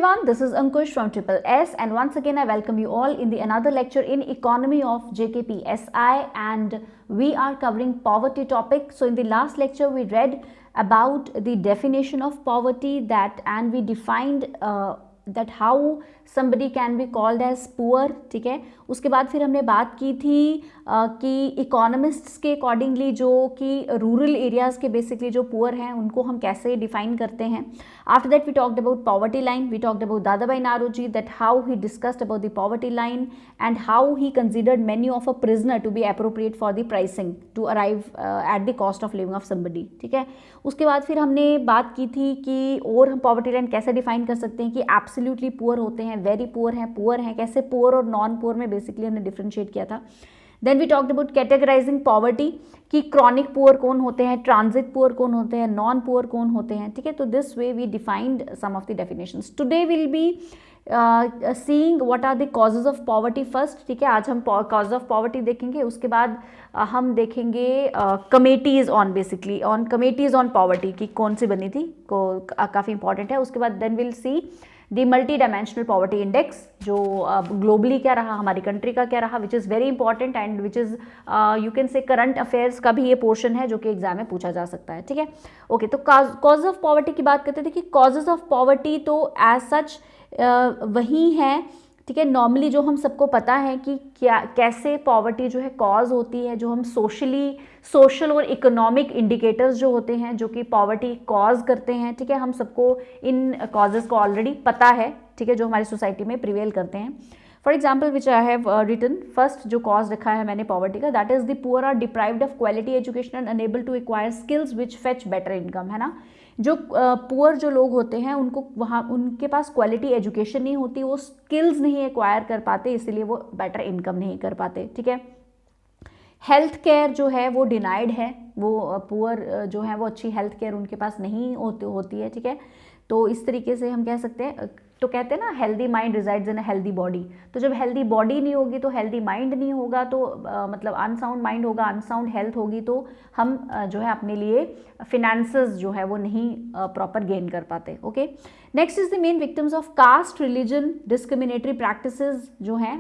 everyone, this is Ankush from Triple S, and once again I welcome you all in the another lecture in economy of JKPSI, and we are covering poverty topic. So in the last lecture we read about the definition of poverty and we defined that how somebody can be called as poor, ठीक है। उसके बाद फिर हमने बात की थी कि इकोनॉमिस्ट्स के अकॉर्डिंगली जो कि रूरल एरियाज़ के बेसिकली जो पुअर हैं उनको हम कैसे डिफाइन करते हैं। After that we talked about poverty line, we talked about Dadabhai Naoroji, that how he discussed about the poverty line and how he considered menu of a prisoner to be appropriate for the pricing to arrive at the cost of living of somebody, ठीक है। उसके बाद फिर हमने बात की थी कि और हम पॉवर्टी लाइन कैसे डिफाइन कर सकते हैं कि एब्सोल्युटली पुअर होते हैं, वेरी पुअर हैं, कैसे पुअर और नॉन पुअर में बेसिकली हमने डिफ्रेंशिएट किया था। Then we talked about categorising poverty कि क्रॉनिक पुअर कौन होते हैं, ट्रांजिट पुअर कौन होते हैं, नॉन पुअर कौन होते हैं, ठीक है। तो this way we defined some of the definitions. Today will be seeing what are the causes of poverty first, ठीक है। आज हम कॉज ऑफ पॉवर्टी देखेंगे, उसके बाद हम देखेंगे committees on basically on committees on poverty की कौन सी बनी थी, को काफ़ी इंपॉर्टेंट है। उसके बाद then will see the multi dimensional poverty index जो ग्लोबली क्या रहा, हमारी कंट्री का क्या रहा, which is very important and which is you can say current affairs का भी ये पोर्शन है जो कि एग्जाम में पूछा जा सकता है, ठीक है। ओके, तो कॉज ऑफ पॉवर्टी की बात करते थे कि कॉजेज ऑफ पॉवर्टी तो एज सच वही हैं, ठीक है। नॉर्मली जो हम सबको पता है कि क्या कैसे पॉवर्टी जो है कॉज होती है, जो हम सोशल और इकोनॉमिक इंडिकेटर्स जो होते हैं जो कि पॉवर्टी कॉज करते हैं, ठीक है। हम सबको इन कॉजेज़ को ऑलरेडी पता है, ठीक है, जो हमारी सोसाइटी में प्रिवेल करते हैं। For example which I have written, first जो कॉज रखा है मैंने पॉवर्टी का, that is the poor are deprived of quality education and unable to acquire skills which fetch better income, है ना। जो पुअर जो लोग होते हैं उनको वहाँ उनके पास क्वालिटी एजुकेशन नहीं होती, वो स्किल्स नहीं एक्वायर कर पाते, इसीलिए वो बेटर इनकम नहीं कर पाते, ठीक है। हेल्थ केयर जो है वो डिनाइड है, वो पुअर जो है वो अच्छी हेल्थ केयर उनके पास नहीं होती है, ठीक है। तो इस तरीके से हम कह सकते हैं, तो कहते हैं ना healthy mind resides in a healthy body. तो जब हेल्दी बॉडी नहीं होगी तो हेल्दी माइंड नहीं होगा, तो मतलब अनसाउंड माइंड होगा, अनसाउंड हेल्थ होगी, तो हम जो है अपने लिए फिनेंसेस जो है वो नहीं प्रॉपर गेन कर पाते। Okay, next is the main victims of caste, religion, discriminatory practices जो हैं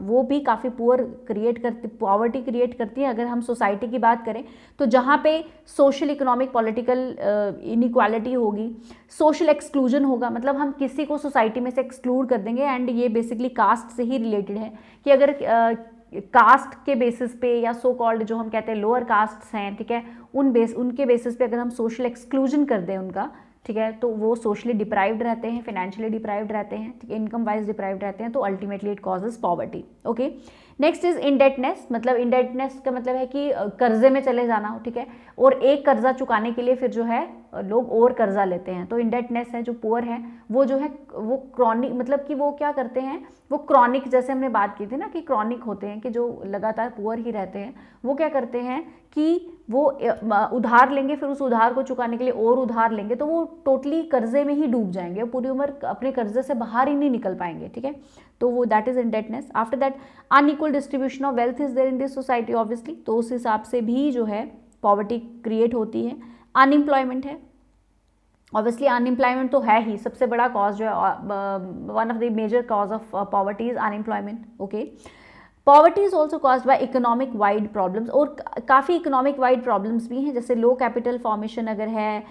वो भी काफ़ी पॉवर्टी क्रिएट करती है। अगर हम सोसाइटी की बात करें तो जहाँ पे सोशल, इकोनॉमिक, पॉलिटिकल इनइक्वालिटी होगी, सोशल एक्सक्लूजन होगा, मतलब हम किसी को सोसाइटी में से एक्सक्लूड कर देंगे, एंड ये बेसिकली कास्ट से ही रिलेटेड है कि अगर कास्ट के बेसिस पे या सो कॉल्ड जो हम कहते हैं लोअर कास्ट्स हैं, ठीक है, उनके बेसिस पे अगर हम सोशल एक्सक्लूजन कर दें उनका, ठीक है, तो वो सोशली डिप्राइव्ड रहते हैं, फाइनेंशियली डिप्राइव्ड रहते हैं, ठीक है, इनकम वाइज डिप्राइव्ड रहते हैं, तो ultimately it causes poverty. Okay, next is indebtedness, मतलब इंडेटनेस का मतलब है कि कर्जे में चले जाना, ठीक है, और एक कर्जा चुकाने के लिए फिर जो है लोग और कर्जा लेते हैं, तो इंडेटनेस है। जो पुअर है वो जो है वो क्रॉनिक, मतलब कि वो क्या करते हैं, वो क्रॉनिक, जैसे हमने बात की थी ना कि क्रॉनिक होते हैं कि जो लगातार पुअर ही रहते हैं, वो क्या करते हैं कि वो उधार लेंगे, फिर उस उधार को चुकाने के लिए और उधार लेंगे, तो वो टोटली कर्जे में ही डूब जाएंगे, पूरी उम्र अपने कर्जे से बाहर ही नहीं निकल पाएंगे, ठीक है। तो वो that is indebtedness. After that unequal distribution of wealth is there in this society obviously, तो उस हिसाब से भी जो है पॉवर्टी क्रिएट होती है। अनएम्प्लॉयमेंट है, ऑब्वियसली अनएम्प्लॉयमेंट तो है ही सबसे बड़ा कॉज जो है, one of the major cause of poverty is unemployment. Okay, poverty is also caused by economic wide problems, और काफ़ी इकोनॉमिक वाइड प्रॉब्लम्स भी हैं, जैसे लो कैपिटल फॉर्मेशन अगर है,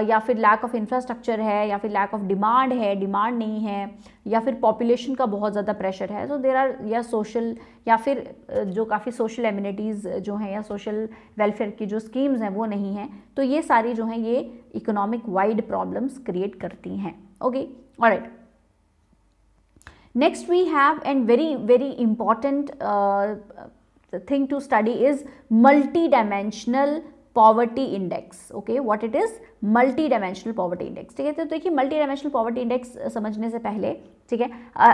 या फिर लैक ऑफ इंफ्रास्ट्रक्चर है, या फिर लैक ऑफ डिमांड है, डिमांड नहीं है, या फिर पॉपुलेशन का बहुत ज़्यादा प्रेशर है, तो देर आर, या सोशल, या फिर जो काफ़ी सोशल एमिनिटीज़ जो हैं या सोशल वेलफेयर की जो स्कीम्स हैं वो नहीं हैं, तो ये सारी जो हैं ये इकोनॉमिक वाइड प्रॉब्लम्स क्रिएट करती हैं। Okay, alright, next we have, and very important thing to study is multi-dimensional poverty index. Okay, what it is? multi-dimensional poverty index, ठीक है। तो देखिए multi-dimensional poverty index समझने से पहले, ठीक है,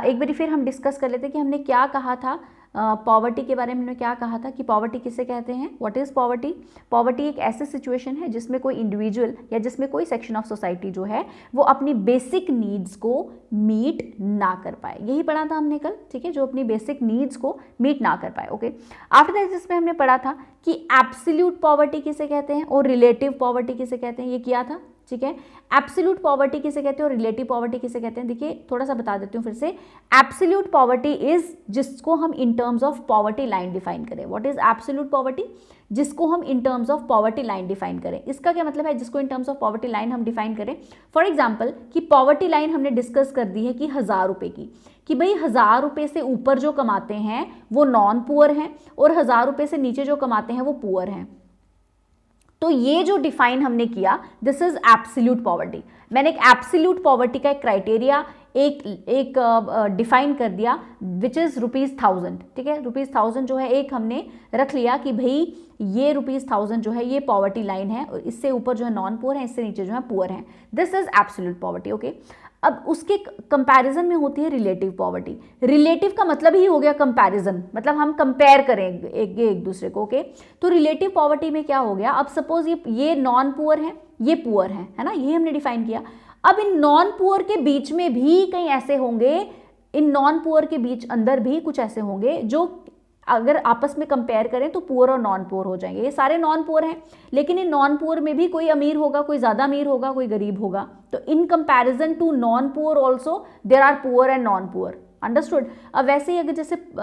एक बार फिर हम डिस्कस कर लेते हैं कि हमने क्या कहा था पॉवर्टी के बारे में। हमने क्या कहा था कि पॉवर्टी किसे कहते हैं, व्हाट इज़ पॉवर्टी। पॉवर्टी एक ऐसी सिचुएशन है जिसमें कोई इंडिविजुअल या जिसमें कोई सेक्शन ऑफ सोसाइटी जो है वो अपनी बेसिक नीड्स को मीट ना कर पाए, यही पढ़ा था हमने कल, ठीक है, जो अपनी बेसिक नीड्स को मीट ना कर पाए। ओके, आफ्टर दैट जिसमें हमने पढ़ा था कि एब्सोल्यूट पॉवर्टी किसे कहते हैं और रिलेटिव पॉवर्टी किसे कहते हैं, ये किया था। ठीक है। एब्सोल्यूट पॉवर्टी किसे कहते हैं और रिलेटिव पॉवर्टी किसे कहते हैं, देखिए थोड़ा सा बता देती हूँ फिर से। एब्सोल्यूट पॉवर्टी इज जिसको हम in terms of poverty line define करें। What is absolute poverty? जिसको हम in terms of poverty line define करें। इसका क्या मतलब है, जिसको in terms of poverty line हम डिफाइन करें। फॉर एग्जाम्पल कि पॉवर्टी लाइन हमने डिस्कस कर दी है कि 1000 रुपये की, कि भाई 1000 रुपये से ऊपर जो कमाते हैं वो नॉन पुअर हैं और 1000 रुपये से नीचे जो कमाते हैं वो पुअर हैं। तो ये जो डिफाइन हमने किया, दिस इज एब्सोल्यूट पॉवर्टी। मैंने एक एब्सोल्यूट पॉवर्टी का एक क्राइटेरिया एक डिफाइन कर दिया विच इज ₹1000, ठीक है। ₹1000 जो है एक हमने रख लिया कि भाई ये ₹1000 जो है ये पॉवर्टी लाइन है, और इससे ऊपर जो है नॉन पुअर है, इससे नीचे जो है पुअर है। This is absolute poverty, okay. अब उसके कंपैरिजन में होती है रिलेटिव पॉवर्टी। रिलेटिव का मतलब ही हो गया कंपैरिजन, मतलब हम कंपेयर करें एक दूसरे को, ओके। तो रिलेटिव पॉवर्टी में क्या हो गया, अब सपोज ये नॉन पुअर है, ये पुअर है ना, ये हमने डिफाइन किया। अब इन नॉन पुअर के बीच में भी कहीं ऐसे होंगे, इन नॉन पुअर के बीच अंदर भी कुछ ऐसे होंगे जो अगर आपस में कंपेयर करें तो पुअर और नॉन पुअर हो जाएंगे। ये सारे नॉन पुअर हैं, लेकिन इन नॉन पुअर में भी कोई अमीर होगा, कोई ज़्यादा अमीर होगा, कोई गरीब होगा। तो in comparison to non poor also there are poor and non poor, understood. अब वैसे ही अगर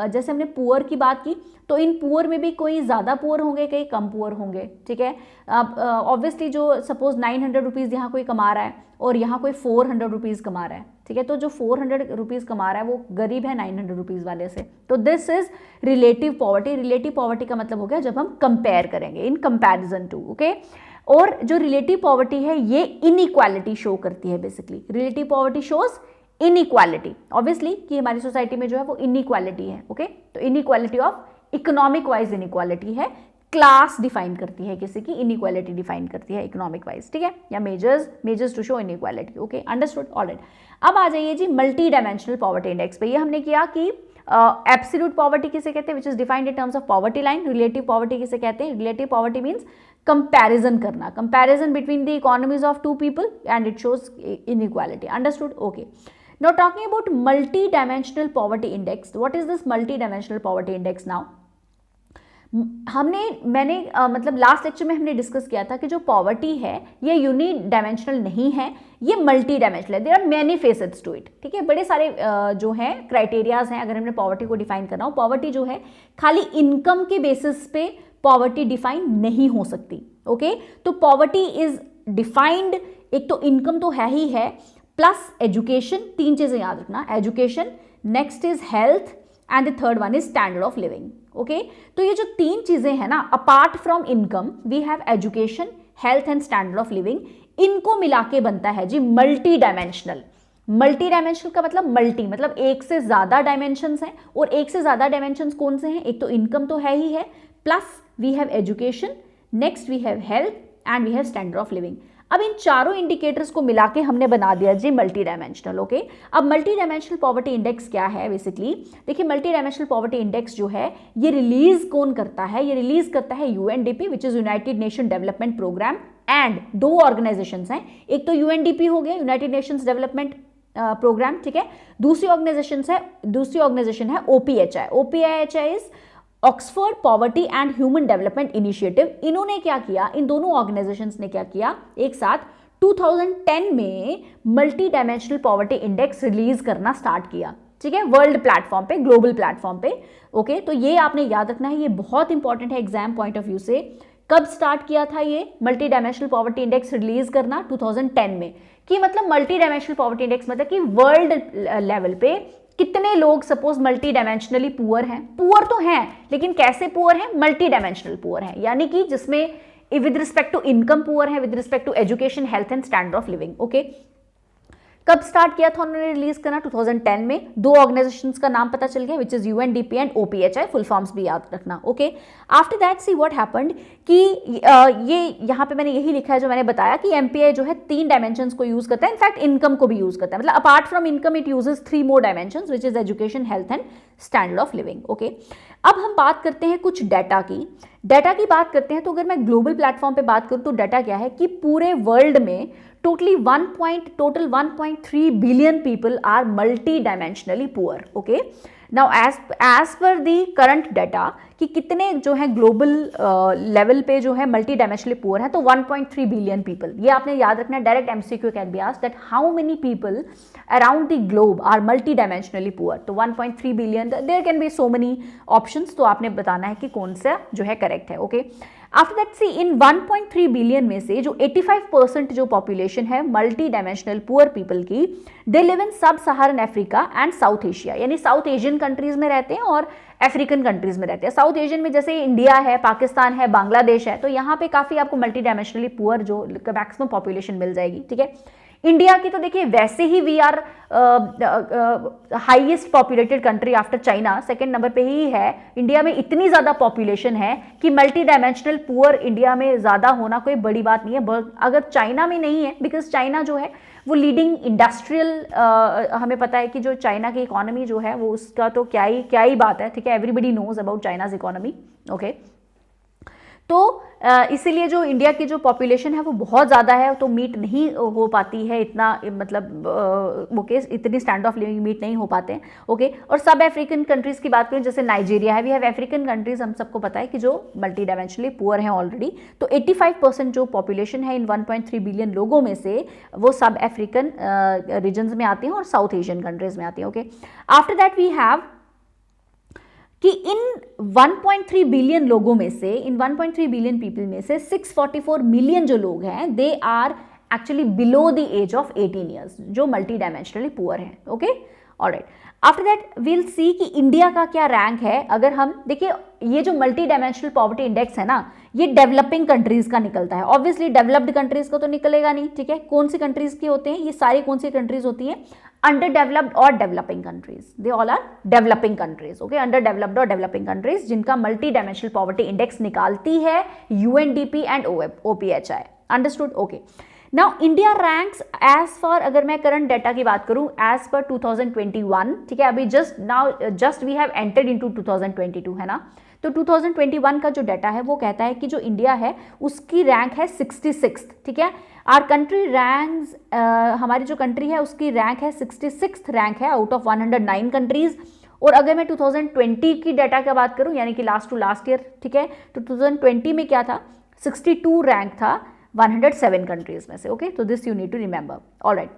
जैसे हमने पुअर की बात की, तो इन पुअर में भी कोई ज़्यादा पुअर होंगे, कई कम पुअर होंगे, ठीक है। अब ऑब्वियसली जो सपोज 900 रुपीज़ यहाँ कोई कमा रहा है और यहाँ कोई 400 रुपीज़ कमा रहा है, ठीक है। तो जो 400 रुपीज़ कमा रहा है वो गरीब है 900 रुपीज़ वाले से। तो this is relative poverty. Relative poverty का मतलब हो गया जब हम कंपेयर करेंगे, इन कंपैरिजन टू, ओके। और जो रिलेटिव पॉवर्टी है ये इनइक्वालिटी शो करती है basically. Relative poverty shows inequality, obviously कि हमारी सोसाइटी में जो है वो इनइक्वालिटी है, ओके। तो inequality of economic wise inequality है, क्लास डिफाइन करती है किसी की, इनइक्वालिटी डिफाइन करती है इकोनॉमिक वाइज, ठीक है, या measures to show inequality, okay, understood, alright. अब आ जाइए जी मल्टी डायमेंशनल पॉवर्टी इंडेक्स पे। ये हमने किया कि एब्सोल्यूट पॉवर्टी किसे कहते हैं, which is defined in terms of poverty line. Relative poverty किसे कहते हैं, रिलेटिव पॉवर्टी मीन्स कंपैरिजन करना, comparison between the economies of two people and it shows inequality, understood, okay. Now talking about multi-dimensional poverty index, what is this multi-dimensional poverty index now? मैंने मतलब last lecture में हमने discuss किया था कि जो poverty है ये यूनि डायमेंशनल नहीं है, ये मल्टी डायमेंशनल है। There are many facets to it, ठीक है। बड़े सारे जो है क्राइटेरियाज हैं अगर हमने पॉवर्टी को डिफाइन करना हो। पॉवर्टी जो है खाली इनकम के बेसिस पे पॉवर्टी डिफाइन नहीं हो सकती, ओके। तो पॉवर्टी इज डिफाइंड, एक तो इनकम तो है ही है, प्लस एजुकेशन, तीन चीजें याद रखना, education, next is health and the third one is standard of living, okay. तो ये जो तीन चीजें हैं ना, apart from income we have education, health and standard of living, इनको मिला के बनता है जी मल्टी डायमेंशनल। मल्टी डायमेंशनल का मतलब मल्टी, मतलब एक से ज्यादा डायमेंशंस हैं, और एक से ज्यादा डायमेंशंस कौन से हैं, एक तो इनकम तो है ही है, plus we have education, next we have health and we have standard of living. अब इन चारों इंडिकेटर्स को मिला के हमने बना दिया जी मल्टी डायमेंशनल, ओके। अब मल्टी डायमेंशनल पॉवर्टी इंडेक्स क्या है बेसिकली, देखिए मल्टी डायमेंशनल पॉवर्टी इंडेक्स जो है ये रिलीज कौन करता है, ये रिलीज करता है UNDP, which is United Nation Development Programme, and दो ऑर्गेनाइजेशंस हैं, एक तो यूएनडीपी हो गया, यूनाइटेड नेशंस डेवलपमेंट प्रोग्राम, ठीक है। दूसरी ऑर्गेनाइजेशन है OPHI. OPHI is Oxford poverty and human development initiative. इन्होंने क्या किया, इन दोनों ऑर्गेनाइजेशंस ने क्या किया, एक साथ 2010 में multi dimensional poverty index release करना स्टार्ट किया, ठीक है, वर्ल्ड प्लेटफॉर्म पे, ग्लोबल प्लेटफॉर्म पे, ओके। तो ये आपने याद रखना है, ये बहुत इंपॉर्टेंट है एग्जाम पॉइंट ऑफ व्यू से। कब स्टार्ट किया था ये multi dimensional poverty index release करना, 2010 में। कि मतलब मल्टी डायमेंशनल पॉवर्टी इंडेक्स मतलब कि वर्ल्ड लेवल पे कितने लोग सपोज मल्टी डायमेंशनली पुअर हैं, पुअर तो हैं लेकिन कैसे पुअर हैं, मल्टी डायमेंशनल पुअर हैं, यानी कि जिसमें with respect to income poor है, with respect to education, health and standard of living, okay. कब स्टार्ट किया था उन्होंने रिलीज करना, 2010 में। दो ऑर्गेनाइजेशंस का नाम पता चल गया, which is UNDP and OPHI, full forms भी याद रखना, okay. After that see what happened कि ये यहाँ पे मैंने यही लिखा है जो मैंने बताया कि एमपीआई जो है 3 डायमेंशंस को यूज करता है, इनफैक्ट इनकम को भी यूज करता है, मतलब apart from income it uses 3 more dimensions, which is education, health and standard of living, okay. अब हम बात करते हैं कुछ डाटा की। डाटा की बात करते हैं तो अगर मैं ग्लोबल प्लेटफॉर्म पे बात करूं तो डाटा क्या है कि पूरे वर्ल्ड में total 1.3 billion people are multi dimensionally poor, okay. Now as per the current data कि कितने जो है ग्लोबल लेवल पे जो है मल्टी डायमेंशनली पुअर है, तो 1.3 बिलियन पीपल। ये आपने याद रखना है, direct MCQ can be asked that how many people around the globe are multi dimensionally poor. तो 1.3 billion, there can be so many options, तो आपने बताना है कि कौन सा जो है करेक्ट है। Okay, after that see in 1.3 billion में से जो 85% जो पॉपुलेशन है मल्टी डायमेंशनल पुअर पीपल की, दे लिव इन सब सहारन अफ्रीका एंड साउथ एशिया, यानी साउथ एशियन कंट्रीज में रहते हैं और अफ्रीकन कंट्रीज में रहते हैं। साउथ एशियन में जैसे इंडिया है, पाकिस्तान है, बांग्लादेश है, तो यहाँ पे काफी आपको मल्टी डायमेंशनली पुअर जो मैक्सिमम पॉपुलेशन मिल जाएगी। ठीक है, इंडिया की तो देखिए वैसे ही we are highest populated country after China, second number पे ही है। इंडिया में इतनी ज्यादा पॉपुलेशन है कि मल्टी डायमेंशनल पुअर इंडिया में ज्यादा होना कोई बड़ी बात नहीं है। अगर चाइना में नहीं है, बिकॉज चाइना जो है वो लीडिंग इंडस्ट्रियल, हमें पता है कि जो चाइना की इकोनॉमी जो है वो उसका तो क्या ही बात है। ठीक है, everybody knows about China's economy. Okay, तो इसीलिए जो इंडिया की जो पॉपुलेशन है वो बहुत ज़्यादा है, तो मीट नहीं हो पाती है इतना, मतलब ओके, इतनी स्टैंडर्ड ऑफ लिविंग मीट नहीं हो पाते हैं। ओके, और सब अफ्रीकन कंट्रीज़ की बात करें, जैसे नाइजीरिया है, वी हैव अफ्रीकन कंट्रीज, हम सबको पता है कि जो मल्टी डायमेंशनली पुअर हैं ऑलरेडी। तो 85% जो पॉपुलेशन है इन 1.3 बिलियन लोगों में से वो सब अफ्रीकन रीजन्स में आते हैं और साउथ एशियन कंट्रीज में आते हैं। Okay, after that we have कि इन 1.3 बिलियन लोगों में से, इन 1.3 बिलियन पीपल में से 644 मिलियन जो लोग हैं, they are actually below the age of 18 years, जो मल्टी डायमेंशनली पुअर हैं। Okay, alright, after that we'll see कि इंडिया का क्या रैंक है। अगर हम देखिए, ये जो मल्टी डायमेंशनल पॉवर्टी इंडेक्स है ना, ये डेवलपिंग कंट्रीज का निकलता है। ऑब्वियसली डेवलप्ड कंट्रीज का तो निकलेगा नहीं। ठीक है, कौन सी कंट्रीज के होते हैं ये सारी, कौन सी कंट्रीज होती हैं? अंडर डेवलप्ड और developing countries, they all are developing countries. Okay, under developed और डेवलपिंग कंट्रीज जिनका मल्टी डायमेंशनल पॉवर्टी इंडेक्स निकालती है UNDP and OPHI. Understood? Okay, now India ranks as for, अगर मैं करंट डाटा की बात करूं, एज पर 2021। ठीक है, अभी just we have entered into 2022, है ना। तो 2021 का जो डाटा है वो कहता है कि जो इंडिया है उसकी रैंक है 66। ठीक है, आर कंट्री रैंक्स, हमारी जो कंट्री है उसकी रैंक है 66th रैंक है आउट ऑफ 109 कंट्रीज। और अगर मैं 2020 की डाटा की बात करूं, यानी कि लास्ट टू लास्ट ईयर, ठीक है, तो 2020 में क्या था? 62 रैंक था 107 कंट्रीज में से। ओके, तो this you need to remember. Alright,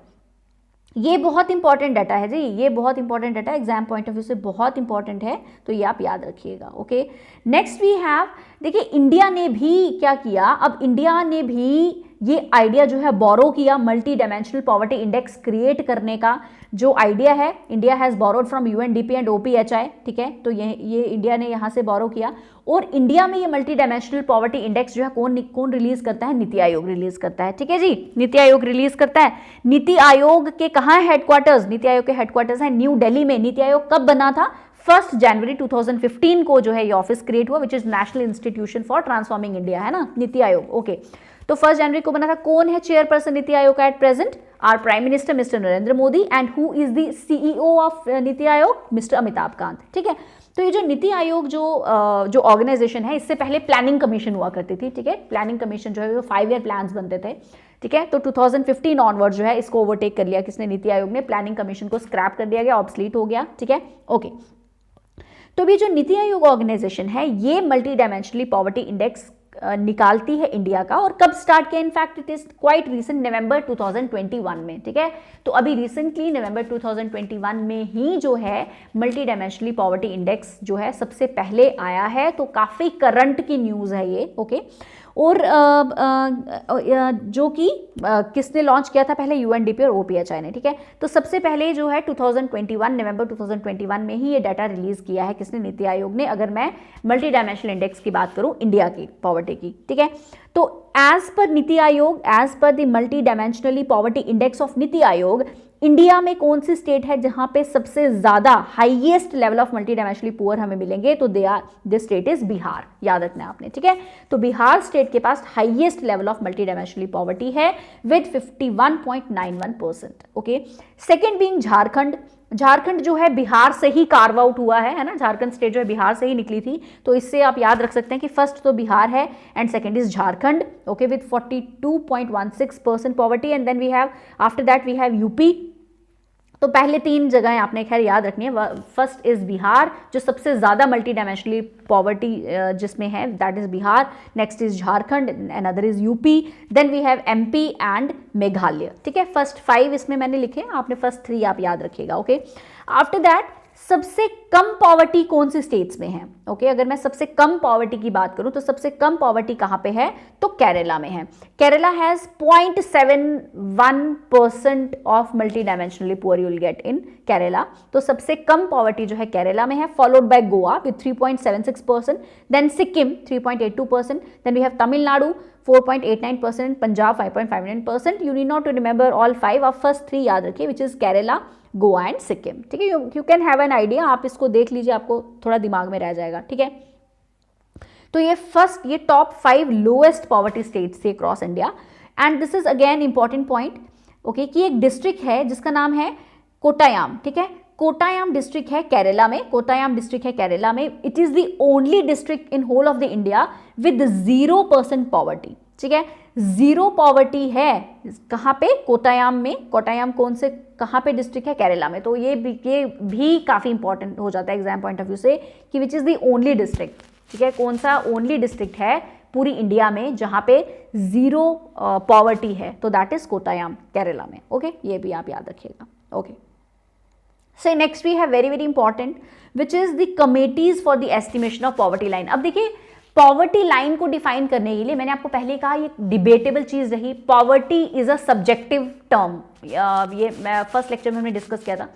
ये बहुत इंपॉर्टेंट डाटा है जी, ये बहुत important data, exam point of view से बहुत इंपॉर्टेंट है, तो ये आप याद रखिएगा। ओके, नेक्स्ट वी हैव, देखिए इंडिया ने भी क्या किया, अब इंडिया ने भी ये आइडिया जो है बोरो किया, multi dimensional poverty index create करने का जो आइडिया है, India has borrowed from UNDP and OPHI. ठीक है, तो ये इंडिया ने यहाँ से बोरो किया, और इंडिया में ये मल्टी डायमेंशनल पॉवर्टी इंडेक्स जो है कौन रिलीज करता है? नीति आयोग रिलीज करता है। ठीक है जी, नीति आयोग रिलीज करता है। नीति आयोग के कहाँ है हेडक्वार्टर्स? नीति आयोग के हेडक्वार्टर्स है न्यू दिल्ली में। नीति आयोग कब बना था? 1 जनवरी 2015 को जो है ये ऑफिस क्रिएट हुआ, which is national institution for transforming India, है ना, नीति आयोग। ओके, तो 1 जनवरी को बना था। कौन है चेयरपर्सन नीति आयोग का at present? Are prime minister mister Narendra Modi, and who is the CEO of NITI Aayog? Mister Amitabh Kant. ठीक है, तो ये जो नीति आयोग जो ऑर्गेनाइजेशन है, इससे पहले प्लानिंग कमीशन हुआ करती थी। ठीक है, प्लानिंग कमीशन जो है वो 5 ईयर प्लान्स बनते थे। ठीक है, तो 2015 ऑनवर्ड जो है इसको ओवरटेक कर लिया किसने? नीति आयोग ने। प्लानिंग कमीशन को स्क्रैप कर दिया गया, ऑब्सलीट हो गया। ठीक है, ओके, तो ये जो नीति आयोग ऑर्गेनाइजेशन है ये मल्टी डायमेंशनली पॉवर्टी इंडेक्स निकालती है इंडिया का। और कब स्टार्ट किया? In fact it is quite recent, November 2021 में। ठीक है, तो अभी रिसेंटली नवंबर 2021 में ही जो है मल्टी डायमेंशनली पॉवर्टी इंडेक्स जो है सबसे पहले आया है, तो काफ़ी करंट की न्यूज़ है ये। ओके, और जो कि किसने लॉन्च किया था पहले? यूएनडीपी और ओपीएचआई ने। ठीक है, तो सबसे पहले जो है 2021 नवंबर 2021 में ही ये डाटा रिलीज किया है किसने? नीति आयोग ने, अगर मैं मल्टी डायमेंशनल इंडेक्स की बात करूं इंडिया की पॉवर्टी की। ठीक है, तो एज पर नीति Aayog, as per the multi dimensionally poverty index of NITI Aayog, India में कौन सी स्टेट है जहां पे सबसे ज्यादा highest level of multi dimensionally poor हमें मिलेंगे? तो दिस स्टेट इज बिहार। याद रखना है आपने। ठीक है, तो बिहार स्टेट के पास highest level of multi dimensionally poverty है with 51.91%। Okay, second being Jharkhand. Jharkhand जो है बिहार से ही कार्व आउट हुआ है ना, झारखंड स्टेट जो है बिहार से ही निकली थी, तो इससे आप याद रख सकते हैं कि फर्स्ट तो बिहार है and second is Jharkhand. Okay, with 42.16% poverty, and then we have after that we have UP तो पहले 3 जगहें आपने खैर याद रखनी है। फर्स्ट इज बिहार, जो सबसे ज़्यादा मल्टी डायमेंशनली पॉवर्टी जिसमें है, that is Bihar. Next is Jharkhand, another is UP, then we have MP and Meghalaya. ठीक है, फर्स्ट 5 इसमें मैंने लिखे, आपने फर्स्ट 3 आप याद रखिएगा। ओके, आफ्टर दैट सबसे कम पॉवर्टी कौन सी स्टेट्स में है? ओके, अगर मैं सबसे कम पॉवर्टी की बात करूं तो सबसे कम पॉवर्टी कहां पे है? तो केरला में है। Kerala has 0.71% of multi dimensionally poor you will get in Kerala. तो सबसे कम पॉवर्टी जो है केरला में है, followed by Goa with 3.76%, then Sikkim 3.82%, then we have Tamil Nadu 4.89%, Punjab 5.59%। You need not to remember all 5, आप फर्स्ट 3 याद रखिए, which is Kerala, Goa and Sikkim. ठीक है, you can have an idea, आप इसको देख लीजिए, आपको थोड़ा दिमाग में रह जाएगा। ठीक है, तो ये टॉप 5 लोएस्ट पॉवर्टी स्टेट्स थे across India. And this is again important point, okay, कि एक डिस्ट्रिक्ट है जिसका नाम है कोटायाम। ठीक है, कोटायाम डिस्ट्रिक्ट है केरला में, कोटायाम डिस्ट्रिक्ट है केरला में। It is the only district in whole of the India with 0% poverty. ठीक है, 0 पॉवर्टी है कहाँ पे? कोटायाम में। कोटायाम कौन से, कहाँ पे डिस्ट्रिक्ट है? केरला में। तो ये भी काफी इंपॉर्टेंट हो जाता है एग्जाम पॉइंट ऑफ व्यू से, कि which is the only district. ठीक है, कौन सा ओनली डिस्ट्रिक्ट है पूरी इंडिया में जहां पे 0 पॉवर्टी है? तो दैट इज कोटायाम, केरला में। ओके, ये भी आप याद रखिएगा। Okay, so next we have very very important which is the committees for the estimation of poverty line. अब देखिए, पॉवर्टी लाइन को डिफाइन करने के लिए मैंने आपको पहले कहा ये डिबेटेबल चीज रही। Poverty is a subjective term, ये मैं फर्स्ट लेक्चर में हमने डिस्कस किया था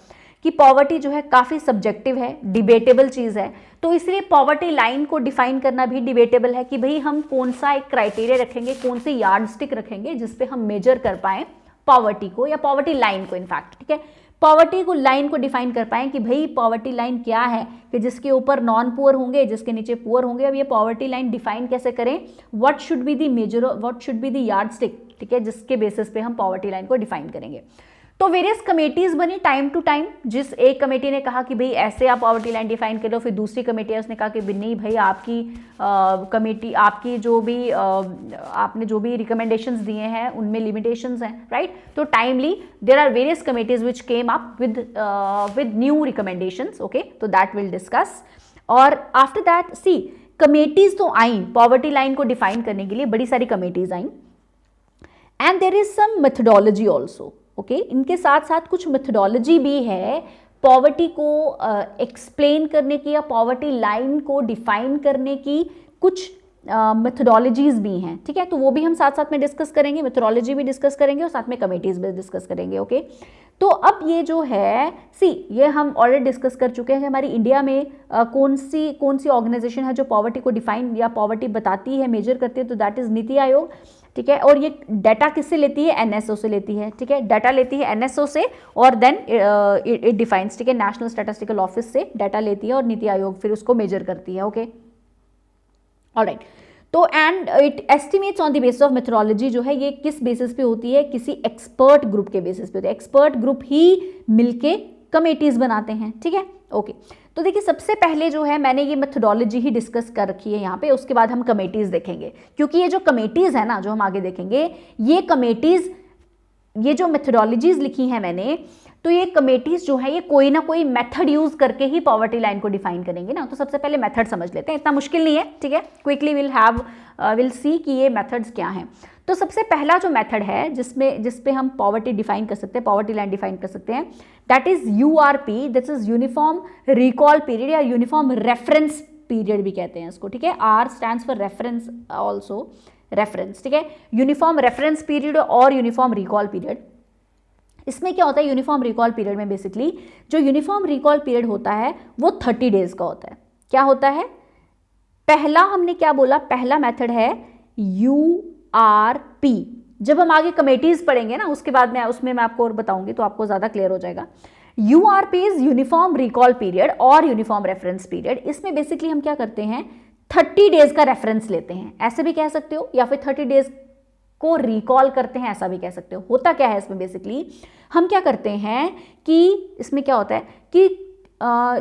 कि पॉवर्टी जो है काफी सब्जेक्टिव है, डिबेटेबल चीज है। तो इसलिए पॉवर्टी लाइन को डिफाइन करना भी डिबेटेबल है कि भाई हम कौन सा एक क्राइटेरिया रखेंगे, कौन सी यार्ड स्टिक रखेंगे जिसपे हम मेजर कर पाए पॉवर्टी को, या पॉवर्टी लाइन को इनफैक्ट। ठीक है, पॉवर्टी को लाइन को डिफाइन कर पाएं कि भाई पॉवर्टी लाइन क्या है, कि जिसके ऊपर नॉन पुअर होंगे, जिसके नीचे पुअर होंगे। अब ये पॉवर्टी लाइन डिफाइन कैसे करें? What should be the measure, what should be the yardstick. ठीक है, जिसके बेसिस पे हम पॉवर्टी लाइन को डिफाइन करेंगे। तो वेरियस कमेटीज बनी टाइम टू टाइम, जिस एक कमेटी ने कहा कि भाई ऐसे आप पॉवर्टी लाइन डिफाइन करो, फिर दूसरी कमेटी है उसने कहा कि नहीं भाई आपकी कमेटी, आपकी जो भी आपने जो भी रिकमेंडेशंस दिए हैं उनमें लिमिटेशंस हैं, राइट। तो timely there are various committees which came up with new recommendations. Okay, तो दैट विल डिस्कस। और आफ्टर दैट सी कमेटीज तो आई पॉवर्टी लाइन को डिफाइन करने के लिए, बड़ी सारी कमेटीज आई, and there is some methodology also. Okay, इनके साथ साथ कुछ मेथडोलॉजी भी है पॉवर्टी को एक्सप्लेन करने की, या पॉवर्टी लाइन को डिफाइन करने की कुछ मेथडोलॉजीज भी हैं। ठीक है, तो वो भी हम साथ साथ में डिस्कस करेंगे, मेथडोलॉजी भी डिस्कस करेंगे और साथ में कमेटीज भी डिस्कस करेंगे। ओके, तो अब ये जो है ये हम ऑलरेडी डिस्कस कर चुके हैं कि हमारी इंडिया में कौन सी ऑर्गेनाइजेशन है जो पॉवर्टी को डिफाइन या पॉवर्टी बताती है, मेजर करती है, तो दैट इज नीति आयोग। ठीक है, और ये डाटा किससे लेती है? एनएसओ से लेती है। ठीक है, डाटा लेती है एनएसओ से, और देन इट डिफाइंस। ठीक है, नेशनल स्टैटिस्टिकल ऑफिस से डाटा लेती है और नीति आयोग फिर उसको मेजर करती है। Okay, alright. तो and it estimates on the basis of methodology, जो है ये किस बेसिस पे होती है? किसी एक्सपर्ट ग्रुप के बेसिस पे होती है। एक्सपर्ट ग्रुप ही मिलके कमेटीज बनाते हैं। ठीक है, ओके। तो देखिए, सबसे पहले जो है मैंने ये मेथोडोलॉजी ही डिस्कस कर रखी है यहाँ पे, उसके बाद हम कमेटीज देखेंगे, क्योंकि ये जो कमेटीज है ना, जो हम आगे देखेंगे, ये कमेटीज, ये जो मेथोडोलॉजीज लिखी हैं मैंने, तो ये कमेटीज जो है ये कोई ना कोई मेथड यूज करके ही पॉवर्टी लाइन को डिफाइन करेंगे ना। तो सबसे पहले मेथड समझ लेते हैं, इतना मुश्किल नहीं है। ठीक है, क्विकली विल सी कि ये मेथड्स क्या हैं। तो सबसे पहला जो मेथड है जिसपे हम पॉवर्टी डिफाइन कर सकते हैं, पॉवर्टी लाइन डिफाइन कर सकते हैं, that is URP. This is uniform recall period, या यूनिफॉर्म रेफरेंस पीरियड भी कहते हैं इसको। ठीक है, R stands for reference, also reference. ठीक है, यूनिफॉर्म रेफरेंस पीरियड और यूनिफॉर्म रिकॉल पीरियड। इसमें क्या होता है? यूनिफॉर्म रिकॉल पीरियड में बेसिकली जो यूनिफॉर्म रिकॉल पीरियड होता है वो 30 डेज का होता है। क्या होता है? पहला हमने क्या बोला? पहला मेथड है यूआरपी। जब हम आगे कमेटीज पढ़ेंगे ना, उसके बाद में उसमें मैं आपको और बताऊंगी, तो आपको ज्यादा क्लियर हो जाएगा। URP is uniform recall period और यूनिफॉर्म रेफरेंस पीरियड। इसमें बेसिकली हम क्या करते हैं? 30 डेज का रेफरेंस लेते हैं, ऐसे भी कह सकते हो, या फिर 30 डेज को रिकॉल करते हैं, ऐसा भी कह सकते हो। होता क्या है इसमें? बेसिकली हम क्या करते हैं कि इसमें क्या होता है कि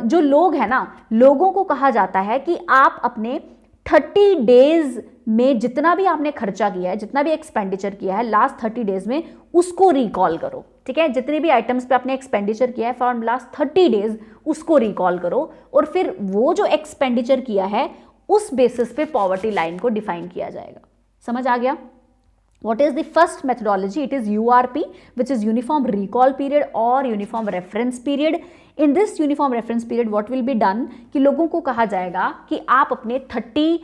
जो लोग हैं ना, लोगों को कहा जाता है कि आप अपने 30 डेज में जितना भी आपने खर्चा किया है, जितना भी एक्सपेंडिचर किया है लास्ट 30 डेज में, उसको रिकॉल करो। ठीक है, जितने भी आइटम्स पे आपने एक्सपेंडिचर किया है फॉर लास्ट 30 डेज उसको रिकॉल करो और फिर वो जो एक्सपेंडिचर किया है उस बेसिस पे पॉवर्टी लाइन को डिफाइन किया जाएगा। समझ आ गया? What is the first methodology? It is URP, which is Uniform Recall Period or Uniform Reference Period. In this Uniform Reference Period, what will be done कि लोगों को कहा जाएगा कि आप अपने 30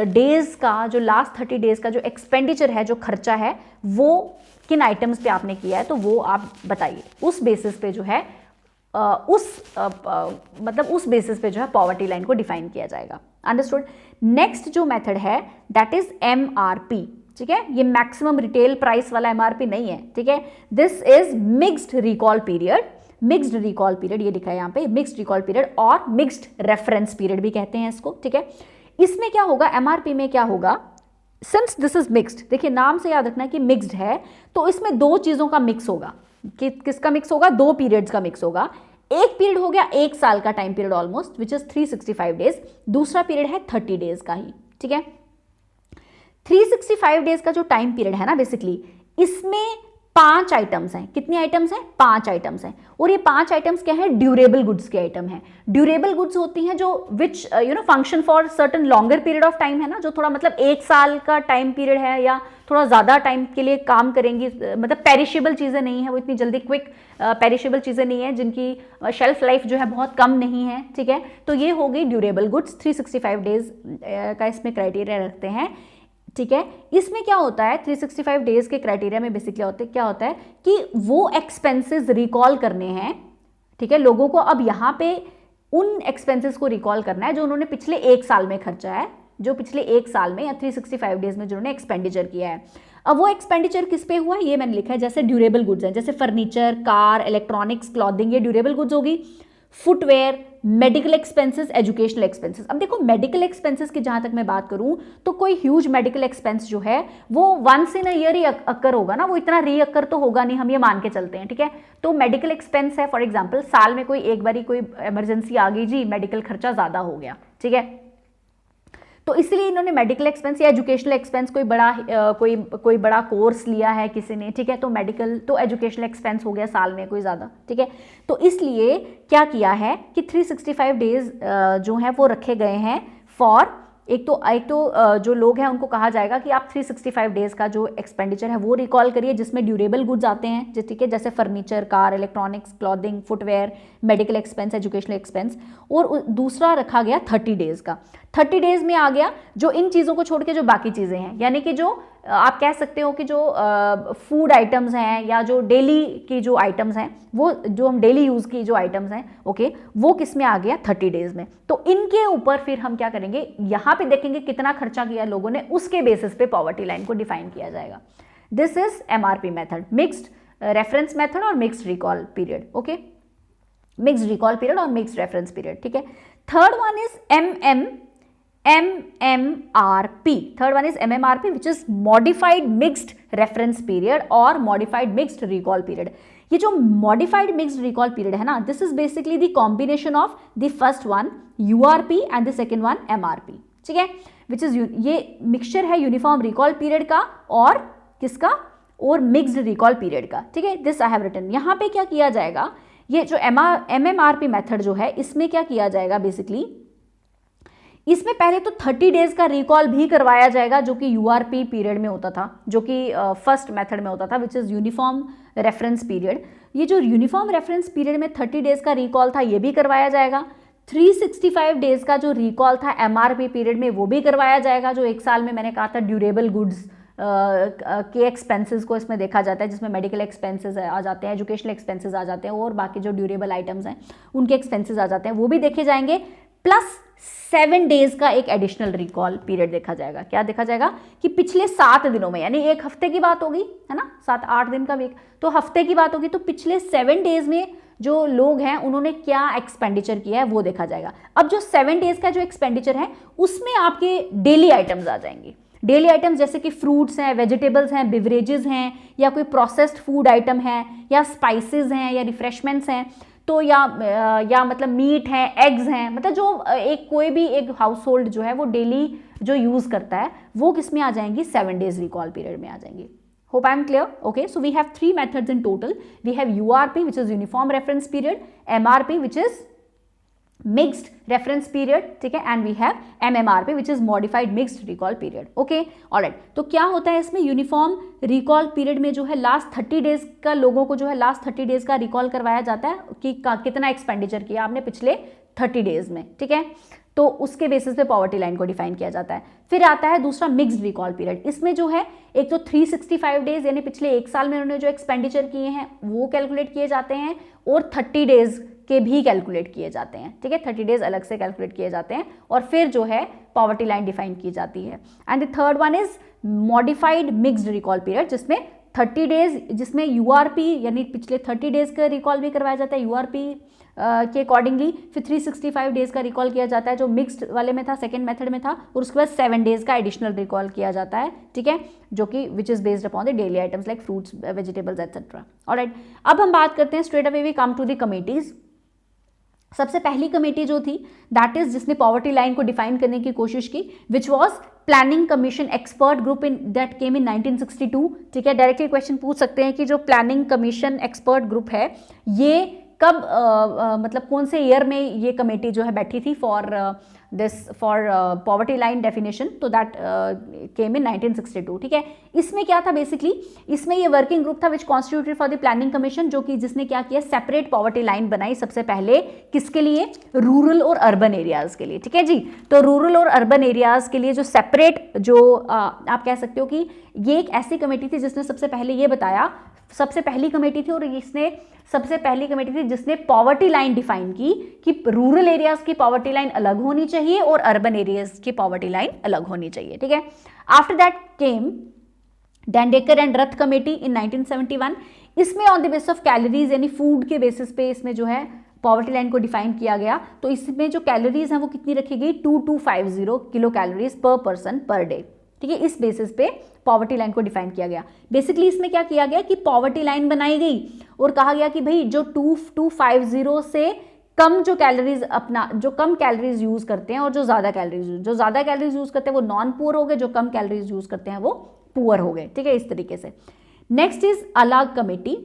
डेज का जो लास्ट 30 डेज का जो एक्सपेंडिचर है, जो खर्चा है, वो किन आइटम्स पे आपने किया है तो वो आप बताइए। उस बेसिस पे जो है उस बेसिस पे जो है पॉवर्टी लाइन को डिफाइन किया जाएगा। अंडरस्टूड? नेक्स्ट जो मेथड है दैट इज MRP। ठीक है, ये मैक्सिमम रिटेल प्राइस वाला MRP नहीं है। ठीक है, this is mixed recall period. Mixed recall period ये लिखा है यहाँ पे, मिक्स्ड रिकॉल पीरियड और मिक्स्ड रेफरेंस पीरियड भी कहते हैं इसको। ठीक है, इसमें क्या होगा, MRP में क्या होगा, सिंस दिस इज मिक्स्ड, देखिए नाम से याद रखना है कि मिक्स्ड है तो इसमें दो चीजों का मिक्स होगा। किसका मिक्स होगा? दो पीरियड्स का मिक्स होगा। एक पीरियड हो गया 1 साल का time period almost, which is 365 days. दूसरा पीरियड है 30 डेज का ही। ठीक है, 365 डेज का जो टाइम पीरियड है ना, बेसिकली इसमें 5 आइटम्स हैं। कितने आइटम्स हैं? 5 आइटम्स हैं। और ये 5 आइटम्स क्या है? ड्यूरेबल गुड्स के आइटम हैं। ड्यूरेबल गुड्स होती हैं जो which function for certain longer period of time, है ना, जो थोड़ा मतलब 1 साल का टाइम पीरियड है या थोड़ा ज़्यादा टाइम के लिए काम करेंगी। मतलब पेरिशेबल चीज़ें नहीं है, वो इतनी जल्दी क्विक पेरिशेबल चीज़ें नहीं है, जिनकी शेल्फ लाइफ जो है बहुत कम नहीं है। ठीक है, तो ये हो गई ड्यूरेबल गुड्स। 365 डेज का इसमें क्राइटेरिया रखते हैं। ठीक है, इसमें क्या होता है, 365 डेज के क्राइटेरिया में बेसिकली क्या होता है कि वो एक्सपेंसेस रिकॉल करने हैं। ठीक है, लोगों को अब यहाँ पे उन एक्सपेंसेस को रिकॉल करना है जो उन्होंने पिछले 1 साल में खर्चा है, जो पिछले 1 साल में या 365 डेज में जो उन्होंने एक्सपेंडिचर किया है। अब वो एक्सपेंडिचर किस पे हुआ है ये मैंने लिखा है, जैसे ड्यूरेबल गुड्स हैं, जैसे फर्नीचर, कार, इलेक्ट्रॉनिक्स, क्लॉथिंग, ये ड्यूरेबल गुड्स होगी। Footwear, medical expenses, educational expenses. अब देखो मेडिकल एक्सपेंसेस की जहां तक मैं बात करूं तो कोई ह्यूज मेडिकल एक्सपेंस जो है वो वंस इन अ ईयर ही अक्कर होगा ना, वो इतना रीअक्कर तो होगा नहीं, हम ये मान के चलते हैं। ठीक है, तो मेडिकल एक्सपेंस है, फॉर एग्जांपल साल में कोई एक बारी कोई इमरजेंसी आ गई जी, मेडिकल खर्चा ज्यादा हो गया। ठीक है, तो इसलिए इन्होंने मेडिकल एक्सपेंस या एजुकेशनल एक्सपेंस कोई बड़ा कोर्स लिया है किसी ने, ठीक है, तो मेडिकल तो एजुकेशनल एक्सपेंस हो गया साल में कोई ज़्यादा। ठीक है, तो इसलिए क्या किया है कि 365 डेज जो हैं वो रखे गए हैं फॉर एक तो जो लोग हैं उनको कहा जाएगा कि आप 365 डेज का जो एक्सपेंडिचर है वो रिकॉल करिए, जिसमें ड्यूरेबल गुड्स आते हैं, ठीक है, जैसे furniture, car, electronics, clothing, footwear, medical expense, educational expense. और दूसरा रखा गया 30 डेज का। 30 डेज में आ गया जो इन चीज़ों को छोड़ के जो बाकी चीज़ें हैं, यानी कि जो आप कह सकते हो कि जो फूड आइटम्स हैं या जो डेली की जो आइटम्स हैं, वो जो हम डेली यूज़ की जो आइटम्स हैं, ओके, वो किस में आ गया? 30 डेज में। तो इनके ऊपर फिर हम क्या करेंगे, यहाँ पे देखेंगे कितना खर्चा किया लोगों ने, उसके बेसिस पे पॉवर्टी लाइन को डिफाइन किया जाएगा। This is MRP method, mixed reference method और mixed recall period. Okay, mixed recall period और मिक्स्ड रेफरेंस पीरियड। ठीक है, third one is MMRP. Third one is MMRP, which is modified mixed reference period or modified mixed recall period. ये जो modified mixed recall period है ना, this is basically the combination of the first one URP and the second one MRP. ठीक है, which is ये mixture है uniform recall period का और किसका? और मिक्स्ड रिकॉल पीरियड का। ठीक है, दिस आई हैव रिटन। यहाँ पे क्या किया जाएगा, ये जो MMRP मेथड जो है इसमें क्या किया जाएगा, बेसिकली इसमें पहले तो 30 डेज का रिकॉल भी करवाया जाएगा जो कि URP पीरियड में होता था, जो कि फर्स्ट मेथड में होता था, which is uniform reference period. ये जो यूनिफॉर्म रेफरेंस पीरियड में 30 डेज का रिकॉल था ये भी करवाया जाएगा। 365 डेज का जो रिकॉल था MRP पीरियड में वो भी करवाया जाएगा, जो 1 साल में मैंने कहा था ड्यूरेबल गुड्स के एक्सपेंसेस को इसमें देखा जाता है, जिसमें मेडिकल एक्सपेंसेस आ जाते हैं, एजुकेशनल एक्सपेंसेस आ जाते हैं और बाकी जो ड्यूरेबल आइटम्स हैं उनके एक्सपेंसेस आ जाते हैं, वो भी देखे जाएंगे। प्लस 7 डेज का एक एडिशनल रिकॉल पीरियड देखा जाएगा। क्या देखा जाएगा कि पिछले 7 दिनों में, यानी एक हफ्ते की बात होगी, है ना, 7-8 दिन का वीक, तो हफ्ते की बात होगी, तो पिछले 7 डेज में जो लोग हैं उन्होंने क्या एक्सपेंडिचर किया है वो देखा जाएगा। अब जो 7 डेज का जो एक्सपेंडिचर है उसमें आपके डेली आइटम्स आ जाएंगे। डेली आइटम्स जैसे कि फ्रूट्स हैं, वेजिटेबल्स हैं, बिवरेजेस हैं, या कोई प्रोसेस्ड फूड आइटम है, या स्पाइसेस हैं, या रिफ्रेशमेंट्स हैं, तो या मतलब मीट है, एग्स हैं, मतलब जो कोई भी एक हाउस होल्ड जो है वो डेली जो यूज़ करता है वो किस में आ जाएंगी? 7 डेज रिकॉल पीरियड में आ जाएंगी। Hope I am clear. Okay, so we have three methods in total. We have URP, which is uniform reference period, MRP, which is mixed reference period, ठीक है, and we have MMRP which is modified mixed recall period. Okay, alright. तो क्या होता है इसमें, uniform recall period में जो है लास्ट 30 डेज का लोगों को जो है लास्ट 30 डेज का रिकॉल करवाया जाता है कि कितना एक्सपेंडिचर किया आपने पिछले 30 डेज में, ठीक है. तो उसके बेसिस पे पॉवर्टी लाइन को डिफाइन किया जाता है. फिर आता है दूसरा मिक्स्ड रिकॉल पीरियड. इसमें जो है एक तो 365 डेज यानी पिछले एक साल में उन्होंने जो एक्सपेंडिचर किए हैं वो कैलकुलेट किए जाते हैं, और 30 डेज के भी कैलकुलेट किए जाते हैं, ठीक है. 30 डेज अलग से कैलकुलेट किए जाते हैं, और फिर जो है पॉवर्टी लाइन डिफाइन की जाती है. And the third one is modified mixed recall period, जिसमें 30 डेज, जिसमें यूआरपी यानी पिछले 30 डेज का रिकॉल भी करवाया जाता है यूआरपी के अकॉर्डिंगली. फिर 365 डेज का रिकॉल किया जाता है जो मिक्स्ड वाले में था, सेकेंड मेथड में था, और उसके बाद 7 डेज का एडिशनल रिकॉल किया जाता है, ठीक है, जो कि which is based upon the daily items like fruits, vegetables etcetera. Alright, अब हम बात करते हैं straight away we come to the committees. सबसे पहली कमेटी जो थी दैट इज जिसने पॉवर्टी लाइन को डिफाइन करने की कोशिश की, which was planning commission expert group in that came in 1962, ठीक है. डायरेक्टली क्वेश्चन पूछ सकते हैं कि जो प्लानिंग कमीशन एक्सपर्ट ग्रुप है ये कब मतलब कौन से ईयर में ये कमेटी जो है बैठी थी for this for poverty line definition, तो दैट केम इन 1962, ठीक है. इसमें क्या था बेसिकली, इसमें ये वर्किंग ग्रुप था which constituted for the planning commission, जो कि जिसने क्या किया, सेपरेट पॉवर्टी लाइन बनाई सबसे पहले, किसके लिए, रूरल और अर्बन एरियाज के लिए, ठीक है जी. तो रूरल और अर्बन एरियाज के लिए जो सेपरेट जो आप कह सकते हो कि ये एक ऐसी कमेटी थी जिसने सबसे पहले ये बताया, सबसे पहली कमेटी थी, और इसने सबसे पहली कमेटी थी जिसने पॉवर्टी लाइन डिफाइन की कि रूरल एरियाज की पॉवर्टी लाइन अलग होनी चाहिए और अर्बन एरियाज की पॉवर्टी लाइन अलग होनी चाहिए, ठीक है. After that came डेंडेकर and Rath committee इन 1971. इसमें on the basis of calories यानी फूड के बेसिस पे इसमें जो है पॉवर्टी लाइन को डिफाइन किया गया. तो इसमें जो कैलोरीज हैं वो कितनी रखी गई, 2250 किलो कैलोरीज पर पर्सन पर डे, ठीक है. इस बेसिस पे पॉवर्टी लाइन को डिफाइन किया गया. बेसिकली इसमें क्या किया गया कि पॉवर्टी लाइन बनाई गई और कहा गया कि भाई जो 2250 से कम जो कैलोरीज अपना जो कम कैलोरीज यूज करते हैं और जो ज्यादा कैलोरीज यूज करते हैं वो नॉन पुअर हो गए, जो कम कैलोरीज यूज करते हैं वो पुअर हो गए, ठीक है, इस तरीके से. नेक्स्ट इज अलग कमेटी.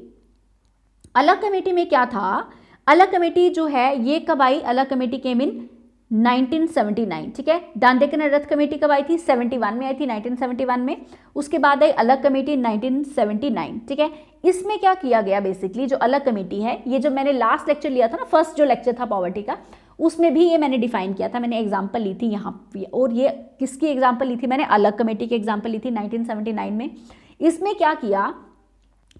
अलग कमेटी में क्या था, अलग कमेटी जो है ये कब आई, अलग कमेटी केम इन 1979, ठीक है. दांडेकर एंड रथ कमेटी कब आई थी, 71 में आई थी, 1971 में. उसके बाद आई अलग कमेटी 1979, ठीक है. इसमें क्या किया गया बेसिकली, जो अलग कमेटी है, ये जो मैंने लास्ट लेक्चर लिया था ना, फर्स्ट जो लेक्चर था पॉवर्टी का, उसमें भी ये मैंने डिफाइन किया था, मैंने एग्जाम्पल ली थी यहाँ, और ये किसकी एग्जाम्पल ली थी मैंने, अलग कमेटी की एग्जाम्पल ली थी 1979 में. इसमें क्या किया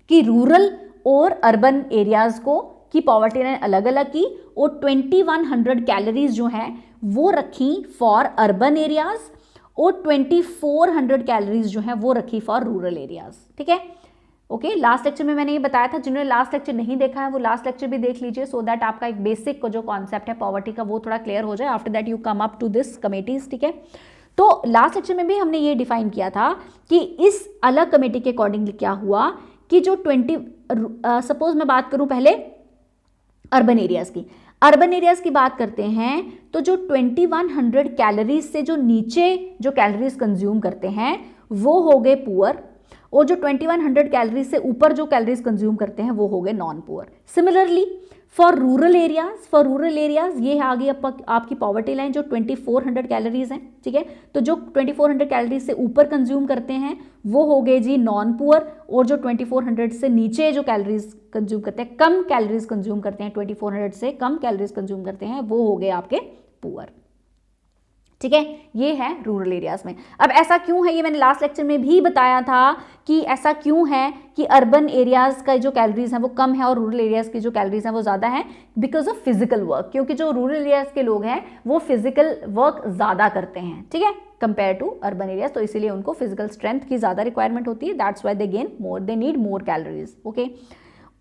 कि रूरल और अर्बन एरियाज को की पॉवर्टी लाइन अलग अलग की, और 2100 कैलोरीज जो हैं वो रखी फॉर अर्बन एरियाज, और 2400 कैलोरीज जो हैं वो रखी फॉर रूरल एरियाज, ठीक है. ओके, लास्ट लेक्चर में मैंने ये बताया था, जिन्होंने लास्ट लेक्चर नहीं देखा है वो लास्ट लेक्चर भी देख लीजिए, सो दैट आपका एक बेसिक को जो कॉन्सेप्ट है पॉवर्टी का वो थोड़ा क्लियर हो जाए. After that you come up to this committees, ठीक है. तो लास्ट लेक्चर में भी हमने ये डिफाइन किया था कि इस अलग कमेटी के अकॉर्डिंगली क्या हुआ कि जो 20 सपोज मैं बात करूं पहले अर्बन एरियाज की, अर्बन एरियाज की बात करते हैं तो जो 2100 कैलोरीज से जो नीचे जो कैलोरीज कंज्यूम करते हैं वो हो गए पुअर, और जो 2100 कैलोरीज से ऊपर जो कैलोरीज कंज्यूम करते हैं वो हो गए non poor. Similarly for rural areas ये आ गई आपकी पॉवर्टी लाइन जो 2400 कैलोरीज हैं, ठीक है. तो जो 2400 कैलोरीज से ऊपर कंज्यूम करते हैं वो हो गए जी नॉन पुअर, और जो 2400 से नीचे जो कैलोरीज कंज्यूम करते हैं, कम कैलोरीज कंज्यूम करते हैं, 2400 से कम कैलोरीज कंज्यूम करते हैं, वो हो गए आपके पुअर, ठीक है. ये है रूरल एरियाज में. अब ऐसा क्यों है, ये मैंने लास्ट लेक्चर में भी बताया था कि ऐसा क्यों है कि अर्बन एरियाज का जो कैलोरीज है वो कम है और रूरल एरियाज की जो कैलोरीज है वो ज़्यादा है, बिकॉज ऑफ फिजिकल वर्क, क्योंकि जो रूरल एरियाज के लोग हैं वो फिजिकल वर्क ज़्यादा करते हैं, ठीक है, कंपेयर टू अर्बन एरियाज. तो इसीलिए उनको फिजिकल स्ट्रेंथ की ज़्यादा रिक्वायरमेंट होती है, that's why they gain more, they need more calories.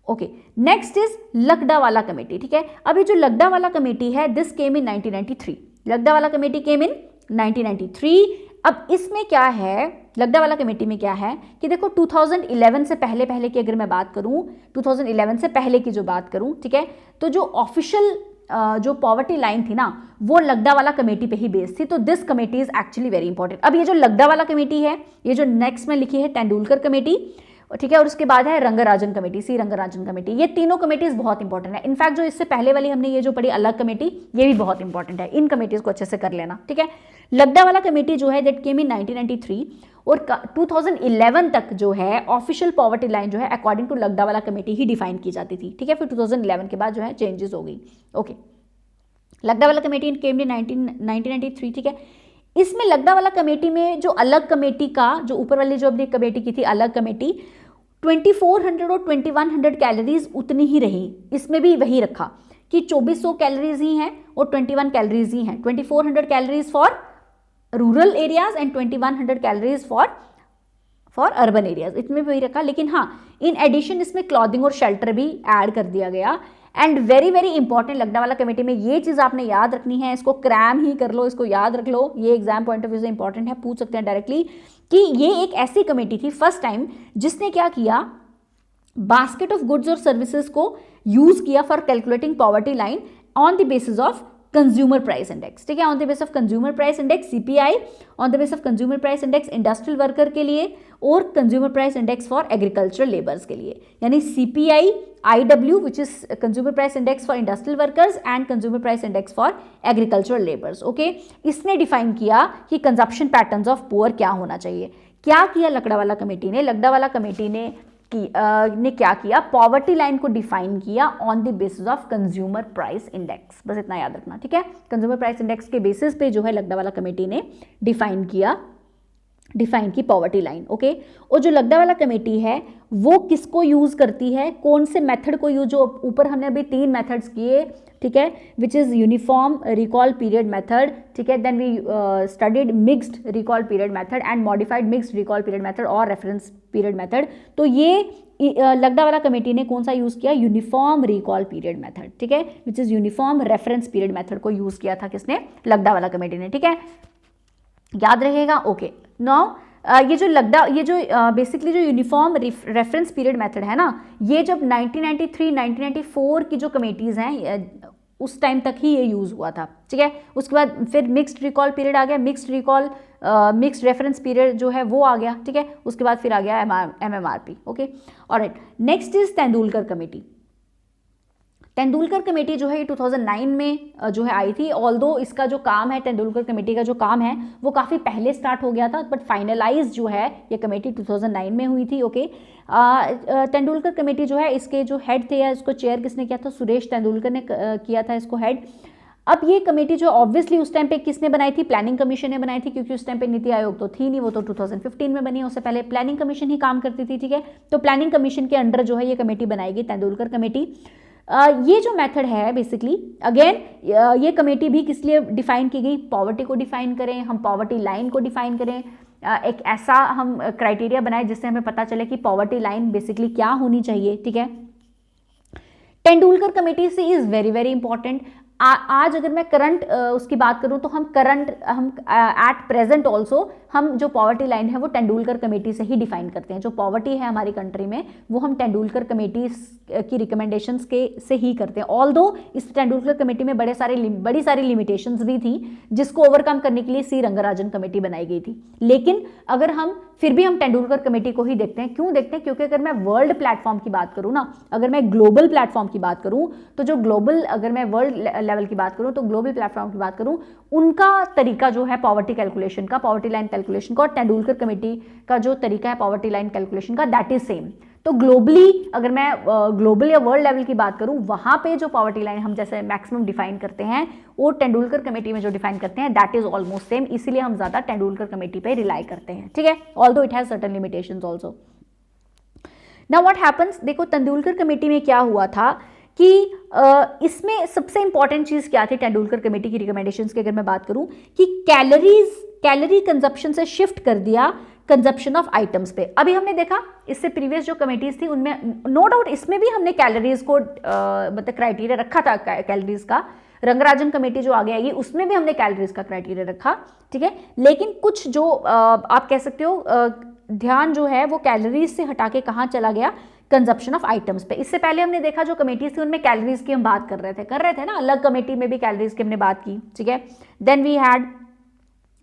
Okay, next is Lakdawala committee, ठीक है. अभी जो लकड़ा वाला कमेटी है दिस केम इन 1993, लकड़ा वाला कमेटी केम इन 1993. अब इसमें क्या है, लकड़ा वाला कमेटी में क्या है कि देखो 2011 से पहले की अगर मैं बात करूं, 2011 से पहले की जो बात करूं, ठीक है, तो जो ऑफिशियल जो पॉवर्टी लाइन थी ना वो लकड़ा वाला कमेटी पे ही बेस्ड थी. तो this committee is actually very important. अब ये जो लकड़ा वाला कमेटी है, ये जो नेक्स्ट में लिखी है तेंदुलकर कमेटी, ठीक है, और उसके बाद है रंगराजन कमेटी, सी रंगराजन कमेटी। ये तीनों कमेटीज बहुत इंपॉर्टेंट है। इनफैक्ट जो इससे पहले वाली हमने ये जो पढ़ी अलग कमेटी, ये भी बहुत इंपॉर्टेंट है, इन कमेटीज को अच्छे से कर लेना, ठीक है। लकड़ावाला कमेटी जो है दैट केम इन 1993 और 2011 तक जो है ऑफिशियल पॉवर्टी लाइन जो है अकॉर्डिंग टू लकड़ावाला कमेटी ही डिफाइन की जाती थी, ठीक है। फिर 2011 के बाद जो है चेंजेस हो गई, ओके। लकड़ावाला कमेटी केम इन 1993, ठीक है। इसमें लकड़ावाला कमेटी में जो अलग कमेटी का, जो ऊपर वाली जो अपनी कमेटी की थी अलग कमेटी, 2400 और 2100 कैलोरीज उतनी ही रही। इसमें भी वही रखा कि 2400 कैलोरीज ही हैं और 21 कैलोरीज ही हैं। 2400 calories for rural areas and 2100 calories for urban areas, इतने भी वही रखा। लेकिन हाँ, इन एडिशन इसमें क्लॉथिंग और शेल्टर भी ऐड कर दिया गया। And very very important, Lakdawala committee में ये चीज आपने याद रखनी है, इसको क्रैम ही कर लो, इसको याद रख लो, ये एग्जाम पॉइंट ऑफ व्यू से इंपॉर्टेंट है, पूछ सकते हैं डायरेक्टली, कि ये एक ऐसी कमेटी थी फर्स्ट टाइम जिसने क्या किया, बास्केट ऑफ गुड्स और सर्विसेज को यूज किया for calculating poverty line on the basis of consumer price index, ठीक है, on the base of consumer price index CPI, on the base of consumer price index industrial worker के लिए और consumer price index for agricultural labours के लिए। यानी CPI IW which is consumer price index for industrial workers and consumer price index for agricultural labors, okay। इसने define किया कि consumption patterns of poor क्या होना चाहिए। क्या किया लकड़ावाला कमेटी ने, लकड़ावाला कमेटी ने क्या किया, पॉवर्टी लाइन को डिफाइन किया on the basis of consumer price index, बस इतना याद रखना, ठीक है। कंज्यूमर प्राइस इंडेक्स के बेसिस पे जो है लकड़ावाला कमेटी ने डिफाइन की पॉवर्टी लाइन, ओके। और जो लकड़ावाला कमेटी है वो किसको यूज करती है, कौन से मेथड को यूज, जो ऊपर हमने अभी 3 मेथड्स किए, ठीक है, which is uniform recall period method, ठीक है, then we studied mixed recall period method and modified mixed recall period method और रेफरेंस पीरियड मेथड। तो ये लकड़ावाला कमेटी ने कौन सा यूज किया, यूनिफॉर्म रिकॉल पीरियड मेथड, ठीक है, which is uniform reference period method को यूज किया था किसने, लकड़ावाला कमेटी ने, ठीक है, याद रहेगा, ओके। नाउ ये जो बेसिकली जो यूनिफॉर्म रेफरेंस पीरियड मेथड है ना, ये जब 1993 1994 की जो कमेटीज हैं उस टाइम तक ही ये यूज हुआ था, ठीक है। उसके बाद फिर मिक्स्ड रिकॉल पीरियड आ गया, मिक्स्ड रेफरेंस पीरियड जो है वो आ गया, ठीक है। उसके बाद फिर आ गया MMRP, okay. Alright, next is Tendulkar committee. Tendulkar committee जो है ये 2009 में जो है आई थी। ऑल्दो इसका जो काम है, तेंदुलकर कमेटी का जो काम है वो काफ़ी पहले स्टार्ट हो गया था, बट फाइनलाइज जो है ये कमेटी 2009 में हुई थी, ओके। तेंदुलकर कमेटी जो है, इसके जो हेड थे या इसको चेयर किसने किया था, सुरेश तेंदुलकर ने किया था इसको हेड। अब ये कमेटी जो ऑब्वियसली उस टाइम पे किसने बनाई थी, प्लानिंग कमीशन ने बनाई थी, क्योंकि उस टाइम पे नीति आयोग तो थी नहीं, वो तो 2015 में बनी है, उससे पहले प्लानिंग कमीशन ही काम करती थी, ठीक है। तो प्लानिंग कमीशन के अंडर जो है ये कमेटी बनाई गई, तेंदुलकर कमेटी। ये जो मेथड है बेसिकली अगेन ये कमेटी भी किस लिए डिफाइन की गई, पॉवर्टी को डिफाइन करें, हम पॉवर्टी लाइन को डिफाइन करें, एक ऐसा हम क्राइटेरिया बनाए जिससे हमें पता चले कि पॉवर्टी लाइन बेसिकली क्या होनी चाहिए, ठीक है। तेंदुलकर कमेटी से इज वेरी वेरी इंपॉर्टेंट। आज अगर मैं करंट उसकी बात करूं तो हम एट प्रेजेंट ऑल्सो हम जो पॉवर्टी लाइन है वो तेंदुलकर कमेटी से ही डिफाइन करते हैं। जो पॉवर्टी है हमारी कंट्री में वो हम तेंदुलकर कमेटी की रिकमेंडेशंस के से ही करते हैं। ऑल्दो इस तेंदुलकर कमेटी में बड़ी सारी लिमिटेशंस भी थी जिसको ओवरकम करने के लिए सी रंगराजन कमेटी बनाई गई थी। लेकिन अगर हम फिर भी हम तेंदुलकर कमेटी को ही देखते हैं। क्यों देखते हैं? क्योंकि अगर मैं वर्ल्ड प्लेटफॉर्म की बात करूं ना, अगर मैं ग्लोबल प्लेटफॉर्म की बात करूं तो जो ग्लोबल, अगर मैं वर्ल्ड लेवल की बात करूं तो ग्लोबल प्लेटफॉर्म की बात करूं, उनका तरीका जो है पॉवर्टी कैलकुलेशन का, पॉवर्टी लाइन कैलकुलेशन का, और तेंदुलकर कमेटी का जो तरीका है पॉवर्टी लाइन कैलकुलेशन का, दैट इज सेम। तो ग्लोबली अगर मैं ग्लोबल या वर्ल्ड लेवल की बात करूं, वहां पे जो पॉवर्टी लाइन हम जैसे मैक्सिमम डिफाइन करते हैं वो तेंदुलकर कमेटी में जो डिफाइन करते हैं दैट इज ऑलमोस्ट सेम। इसीलिए हम ज्यादा तेंदुलकर कमेटी पे रिलाई करते हैं, ठीक है, although it has certain limitations also. Now what happens, देखो तेंदुलकर कमेटी में क्या हुआ था कि इसमें सबसे इंपॉर्टेंट चीज क्या थी तेंदुलकर कमेटी की रिकमेंडेशंस की अगर मैं बात करूं, कि कैलोरी कंजप्शन से शिफ्ट कर दिया कंजप्शन ऑफ आइटम्स पे। अभी हमने देखा इससे प्रीवियस जो कमेटीज थी उनमें नो डाउट इसमें भी हमने कैलोरीज को मतलब क्राइटेरिया रखा था कैलोरीज का। रंगराजन कमेटी जो आगे आएगी उसमें भी हमने कैलोरीज का क्राइटेरिया रखा, ठीक है। लेकिन कुछ जो आप कह सकते हो ध्यान जो है वो कैलोरीज से हटा के कहाँ चला गया, कंजप्शन ऑफ आइटम्स पे। इससे पहले हमने देखा जो कमेटीज थी उनमें कैलोरीज की हम बात कर रहे थे ना, अलग कमेटी में भी कैलोरीज की हमने बात की, ठीक है। Then we had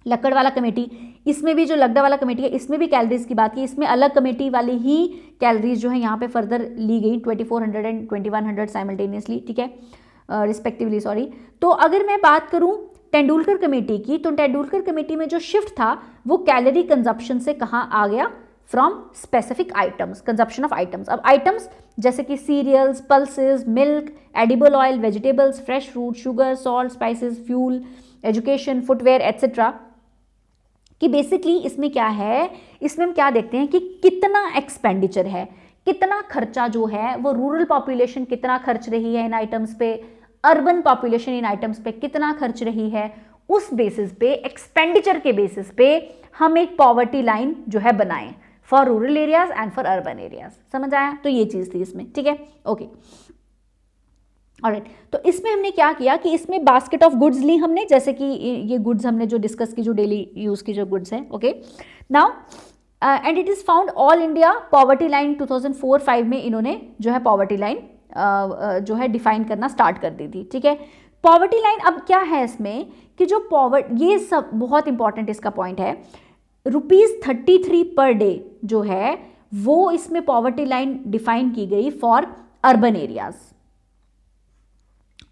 Lakdawala committee. इसमें भी जो लग्डा वाला कमेटी है इसमें भी कैलोरीज की बात की, इसमें अलग कमेटी वाली ही कैलोरीज जो है यहाँ पे फर्दर ली गई 2400 एंड 2100 साइमल्टेनियसली, ठीक है, रिस्पेक्टिवली, सॉरी। तो अगर मैं बात करूँ तेंदुलकर कमेटी की, तो तेंदुलकर कमेटी में जो शिफ्ट था वो कैलोरी कंजप्शन से कहाँ आ गया, from specific items, consumption of items. अब आइटम्स जैसे कि cereals, pulses, milk, edible oil, vegetables, fresh fruit, sugar, salt, spices, fuel, education, footwear etcetera, कि बेसिकली इसमें क्या है, इसमें हम क्या देखते हैं कि कितना एक्सपेंडिचर है, कितना खर्चा जो है वो रूरल पॉपुलेशन कितना खर्च रही है इन आइटम्स पे, अर्बन पॉपुलेशन इन आइटम्स पे कितना खर्च रही है, उस बेसिस पे, एक्सपेंडिचर के बेसिस पे हम एक पॉवर्टी लाइन जो है बनाएं for rural areas and for urban areas. समझ आया? तो ये चीज थी इसमें, ठीक है, ओके, ऑलराइट। तो इसमें हमने क्या किया कि इसमें बास्केट ऑफ गुड्स ली हमने, जैसे कि ये गुड्स हमने जो डिस्कस की, जो डेली यूज की जो गुड्स है, okay. Now and it is found all India poverty line 2004-5 में इन्होंने जो है पॉवर्टी लाइन जो है डिफाइन करना स्टार्ट कर दी थी, ठीक है। पॉवर्टी लाइन अब क्या है इसमें कि जो ये सब बहुत इंपॉर्टेंट इसका पॉइंट है, ₹33 पर डे जो है वो इसमें पॉवर्टी लाइन डिफाइन की गई for urban areas.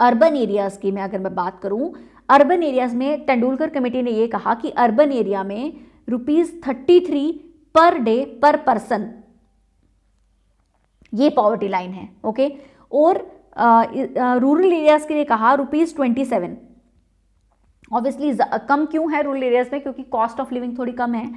Urban areas की मैं बात करूं, अर्बन एरियाज में तेंदुलकर कमेटी ने ये कहा कि अर्बन एरिया में ₹33 पर डे पर पर्सन ये पॉवर्टी लाइन है, ओके। और रूरल एरियाज के लिए कहा ₹27। ऑब्वियसली कम क्यों है रूरल एरियाज में, क्योंकि कॉस्ट ऑफ लिविंग थोड़ी कम है,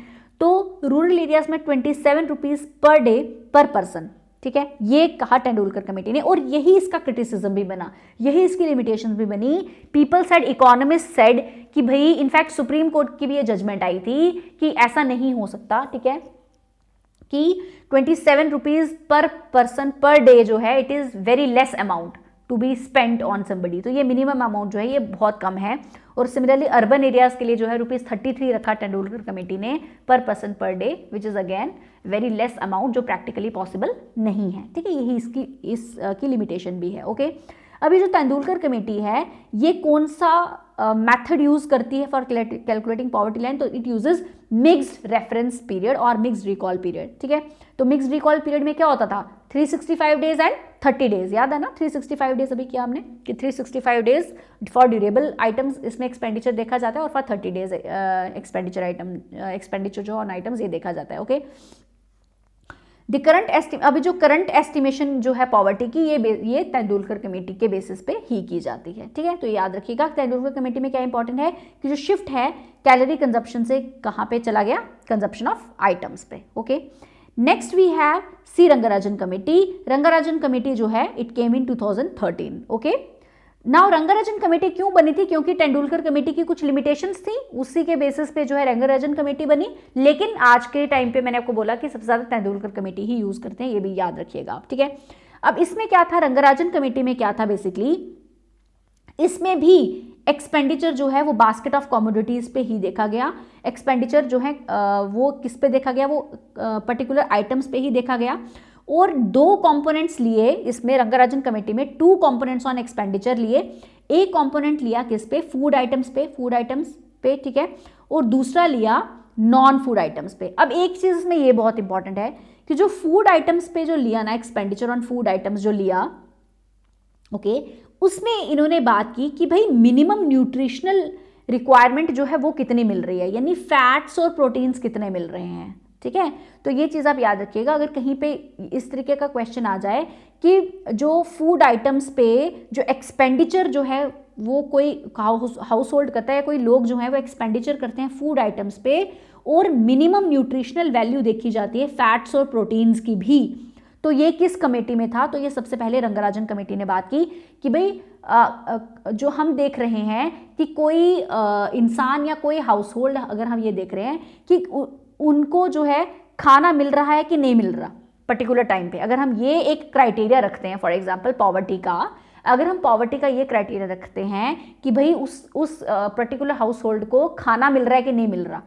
तो रूरल एरियाज में ₹27 पर डे पर पर्सन, ठीक है, ये कहा तेंदुलकर कमेटी ने। और यही इसका क्रिटिसिज्म भी बना, यही इसकी लिमिटेशंस भी बनी। पीपल सेड, इकोनॉमिस्ट सेड कि भाई इनफैक्ट सुप्रीम कोर्ट की भी ये जजमेंट आई थी कि ऐसा नहीं हो सकता, ठीक है, कि ₹27 पर पर्सन पर डे जो है it is very less amount to be spent on somebody, तो ये मिनिमम अमाउंट जो है ये बहुत कम है। और सिमिलरली अर्बन एरियाज के लिए जो है ₹33 रखा तेंदुलकर कमेटी ने पर person per day, which is again very less amount, जो प्रैक्टिकली पॉसिबल नहीं है, ठीक है, यही इसकी लिमिटेशन भी है, ओके। अभी जो तेंदुलकर कमेटी है ये कौन सा मेथड यूज करती है फॉर कैलकुलेटिंग पॉवर्टी लाइन, तो it uses mixed reference period और मिक्स्ड रिकॉल पीरियड, ठीक है। तो मिक्स्ड रिकॉल पीरियड में क्या होता था, 365 डेज एंड 30 डेज, याद है ना, 365 डेज अभी किया हमने कि 365 डेज फॉर ड्यूरेबल आइटम्स इसमें एक्सपेंडिचर देखा जाता है, और फॉर 30 डेज एक्सपेंडिचर जो ऑन आइटम्स ये देखा जाता है, ओके। द करंट अभी जो करंट एस्टिमेशन जो है पॉवर्टी की ये तेंदुलकर कमेटी के बेसिस पे ही की जाती है, ठीक है। तो याद रखिएगा तेंदुलकर कमेटी में क्या इंपॉर्टेंट है कि जो शिफ्ट है कैलोरी कंजप्शन से कहाँ पे चला गया, कंजप्शन ऑफ आइटम्स पे, okay. Next we have C Rangarajan committee. Rangarajan committee जो है it came in 2013, okay. Now Rangarajan committee क्यों बनी थी, क्योंकि तेंदुलकर कमेटी की कुछ लिमिटेशंस थी, उसी के बेसिस पे जो है रंगाराजन कमेटी बनी। लेकिन आज के टाइम पे मैंने आपको बोला कि सबसे ज्यादा तेंदुलकर कमेटी ही यूज करते हैं, ये भी याद रखिएगा आप, ठीक है। अब इसमें क्या था, रंगाराजन कमेटी में क्या था, बेसिकली इसमें भी एक्सपेंडिचर जो है वो बास्केट ऑफ कमोडिटीज पे ही देखा गया। एक्सपेंडिचर जो है वो किस पे देखा गया, वो पर्टिकुलर आइटम्स पे ही देखा गया। और 2 कंपोनेंट्स लिए इसमें रंगाराजन कमेटी में, 2 कंपोनेंट्स ऑन एक्सपेंडिचर लिए। एक कंपोनेंट लिया किस पे, फूड आइटम्स पे, ठीक है, और दूसरा लिया नॉन फूड आइटम्स पे। अब एक चीज इसमें ये बहुत इंपॉर्टेंट है कि जो फूड आइटम्स पे जो लिया ना, एक्सपेंडिचर ऑन फूड आइटम्स जो लिया, ओके, उसमें इन्होंने बात की कि भाई मिनिमम न्यूट्रिशनल रिक्वायरमेंट जो है वो कितनी मिल रही है, यानी फैट्स और प्रोटीन्स कितने मिल रहे हैं, ठीक है। तो ये चीज़ आप याद रखिएगा, अगर कहीं पे इस तरीके का क्वेश्चन आ जाए कि जो फूड आइटम्स पे जो एक्सपेंडिचर जो है वो कोई हाउस होल्ड करता है, कोई लोग जो है वो एक्सपेंडिचर करते हैं फूड आइटम्स पे, और मिनिमम न्यूट्रिशनल वैल्यू देखी जाती है फैट्स और प्रोटीन्स की भी, तो ये किस कमेटी में था, तो ये सबसे पहले रंगाराजन कमेटी ने बात की कि भाई जो हम देख रहे हैं कि कोई इंसान या कोई हाउस होल्ड, अगर हम ये देख रहे हैं कि उनको जो है खाना मिल रहा है कि नहीं मिल रहा पर्टिकुलर टाइम पे, अगर हम ये एक क्राइटेरिया रखते हैं, फॉर एग्जांपल पॉवर्टी का, अगर हम पॉवर्टी का ये क्राइटेरिया रखते हैं कि भाई उस पर्टिकुलर हाउस होल्ड को खाना मिल रहा है कि नहीं मिल रहा,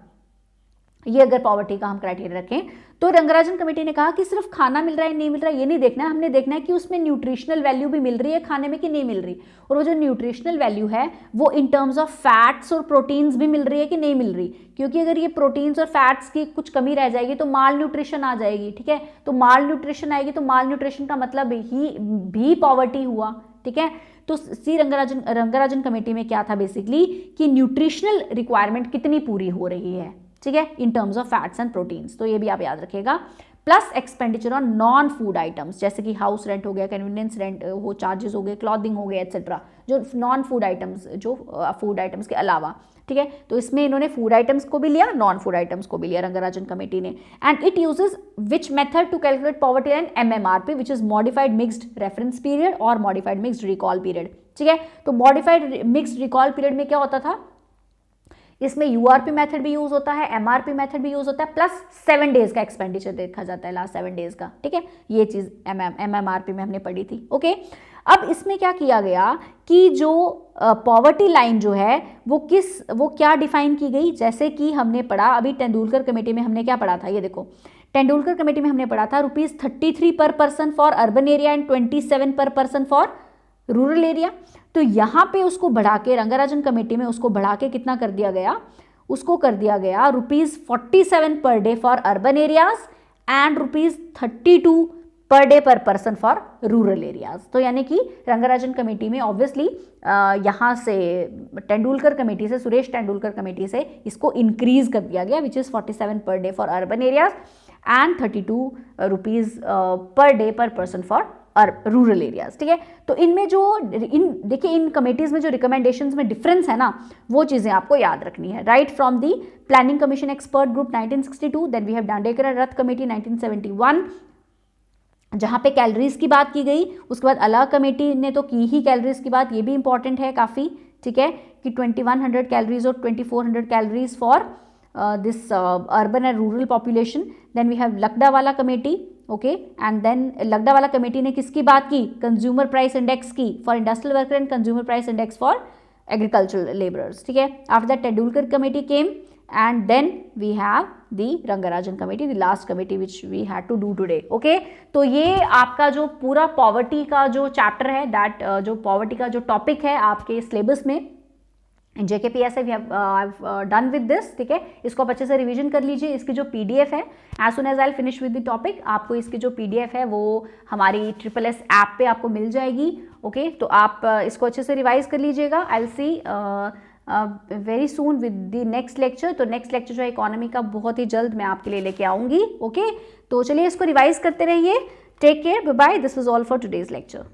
ये अगर पॉवर्टी का हम क्राइटेरिया रखें, तो रंगराजन कमेटी ने कहा कि सिर्फ खाना मिल रहा है नहीं मिल रहा है ये नहीं देखना है, हमने देखना है कि उसमें न्यूट्रिशनल वैल्यू भी मिल रही है खाने में कि नहीं मिल रही, और वो जो न्यूट्रिशनल वैल्यू है वो इन टर्म्स ऑफ फैट्स और प्रोटीन्स भी मिल रही है कि नहीं मिल रही, क्योंकि अगर ये प्रोटीन्स और फैट्स की कुछ कमी रह जाएगी तो माल न्यूट्रिशन आ जाएगी, ठीक है। तो माल न्यूट्रिशन आएगी तो माल न्यूट्रिशन का मतलब ही भी पॉवर्टी हुआ, ठीक है। तो सी रंगराजन कमेटी में क्या था बेसिकली कि न्यूट्रिशनल रिक्वायरमेंट कितनी पूरी हो रही है, ठीक है, इन terms of fats and proteins, तो ये भी आप याद रखिएगा। Plus expenditure on non food items, जैसे कि हाउस रेंट हो गया, कन्वीनियंस रेंट हो, चार्जेस हो गए, क्लॉथिंग हो गए एक्सेट्रा, जो नॉन फूड आइटम्स, जो फूड आइटम्स के अलावा, ठीक है। तो इसमें इन्होंने फूड आइटम्स को भी लिया, नॉन फूड आइटम्स को भी लिया रंगराजन कमेटी ने। And it uses which method to calculate poverty and MMRP which is modified mixed reference period और मॉडिफाइड मिक्स्ड रिकॉल पीरियड, ठीक है। तो मॉडिफाइड मिक्स्ड रिकॉल पीरियड में क्या होता था, इसमें URP मेथड भी यूज होता है, MRP मेथड भी यूज होता है, प्लस 7 डेज का एक्सपेंडिचर देखा जाता है, लास्ट 7 डेज का, ठीक है। ये चीज MMRP में हमने पढ़ी थी, ओके। अब इसमें क्या किया गया कि जो पॉवर्टी लाइन जो है वो क्या डिफाइन की गई, जैसे कि हमने पढ़ा अभी तेंदुलकर कमेटी में, हमने क्या पढ़ा था, ये देखो तेंदुलकर कमेटी में हमने पढ़ा था ₹33 पर person for urban area and 27 पर पर्सन फॉर रूरल एरिया। तो यहाँ पे उसको बढ़ा के रंगराजन कमेटी में उसको बढ़ा के कितना कर दिया गया, उसको कर दिया गया ₹47 per day for urban areas and ₹32 per day पर पर्सन फॉर रूरल एरियाज। तो यानी कि रंगराजन कमेटी में ऑब्वियसली यहाँ से तेंदुलकर कमेटी से, सुरेश तेंदुलकर कमेटी से इसको इंक्रीज कर दिया गया, which is 47 per day for urban areas and 32 rupees per day पर पर्सन फॉर रूरल एरियाज, ठीक है। तो इनमें जो देखिए इन कमेटीज में जो रिकमेंडेशंस में डिफरेंस है ना, वो चीजें आपको याद रखनी है। Right from the planning commission expert group 1962, then we have Dandekar and Rath committee 1971, जहां पे कैलोरीज की बात की गई। उसके बाद अला कमेटी ने तो की ही कैलोरीज की बात, ये भी इंपॉर्टेंट है काफी, ठीक है, कि 2100 कैलोरीज और 2400 calories for this urban and rural population. Then we have Lakdawala committee, okay, and then Lakdawala committee ने किसकी बात की, कंज्यूमर प्राइस इंडेक्स की for industrial worker and consumer price index for agricultural labourers, ठीक है। After that Tendulkar committee came and then we have the Rangarajan committee, the last committee which we had to do today, okay. तो ये आपका जो पूरा poverty का जो chapter है, दैट जो पॉवर्टी का जो टॉपिक है आपके सिलेबस में in JKPSI we have done with this, ठीक है। इसको आप अच्छे से रिवीजन कर लीजिए। इसकी जो PDF है, as soon as I will finish with the topic, आपको इसकी जो PDF है वो हमारी SSS ऐप पे आपको मिल जाएगी, ओके। तो आप इसको अच्छे से रिवाइज कर लीजिएगा। I will see very soon with the next lecture. तो नेक्स्ट लेक्चर जो है इकोनॉमी का बहुत ही जल्द मैं आपके लिए लेके आऊँगी, ओके। तो चलिए इसको रिवाइज करते रहिए। Take care, bye bye, this is all for today's lecture.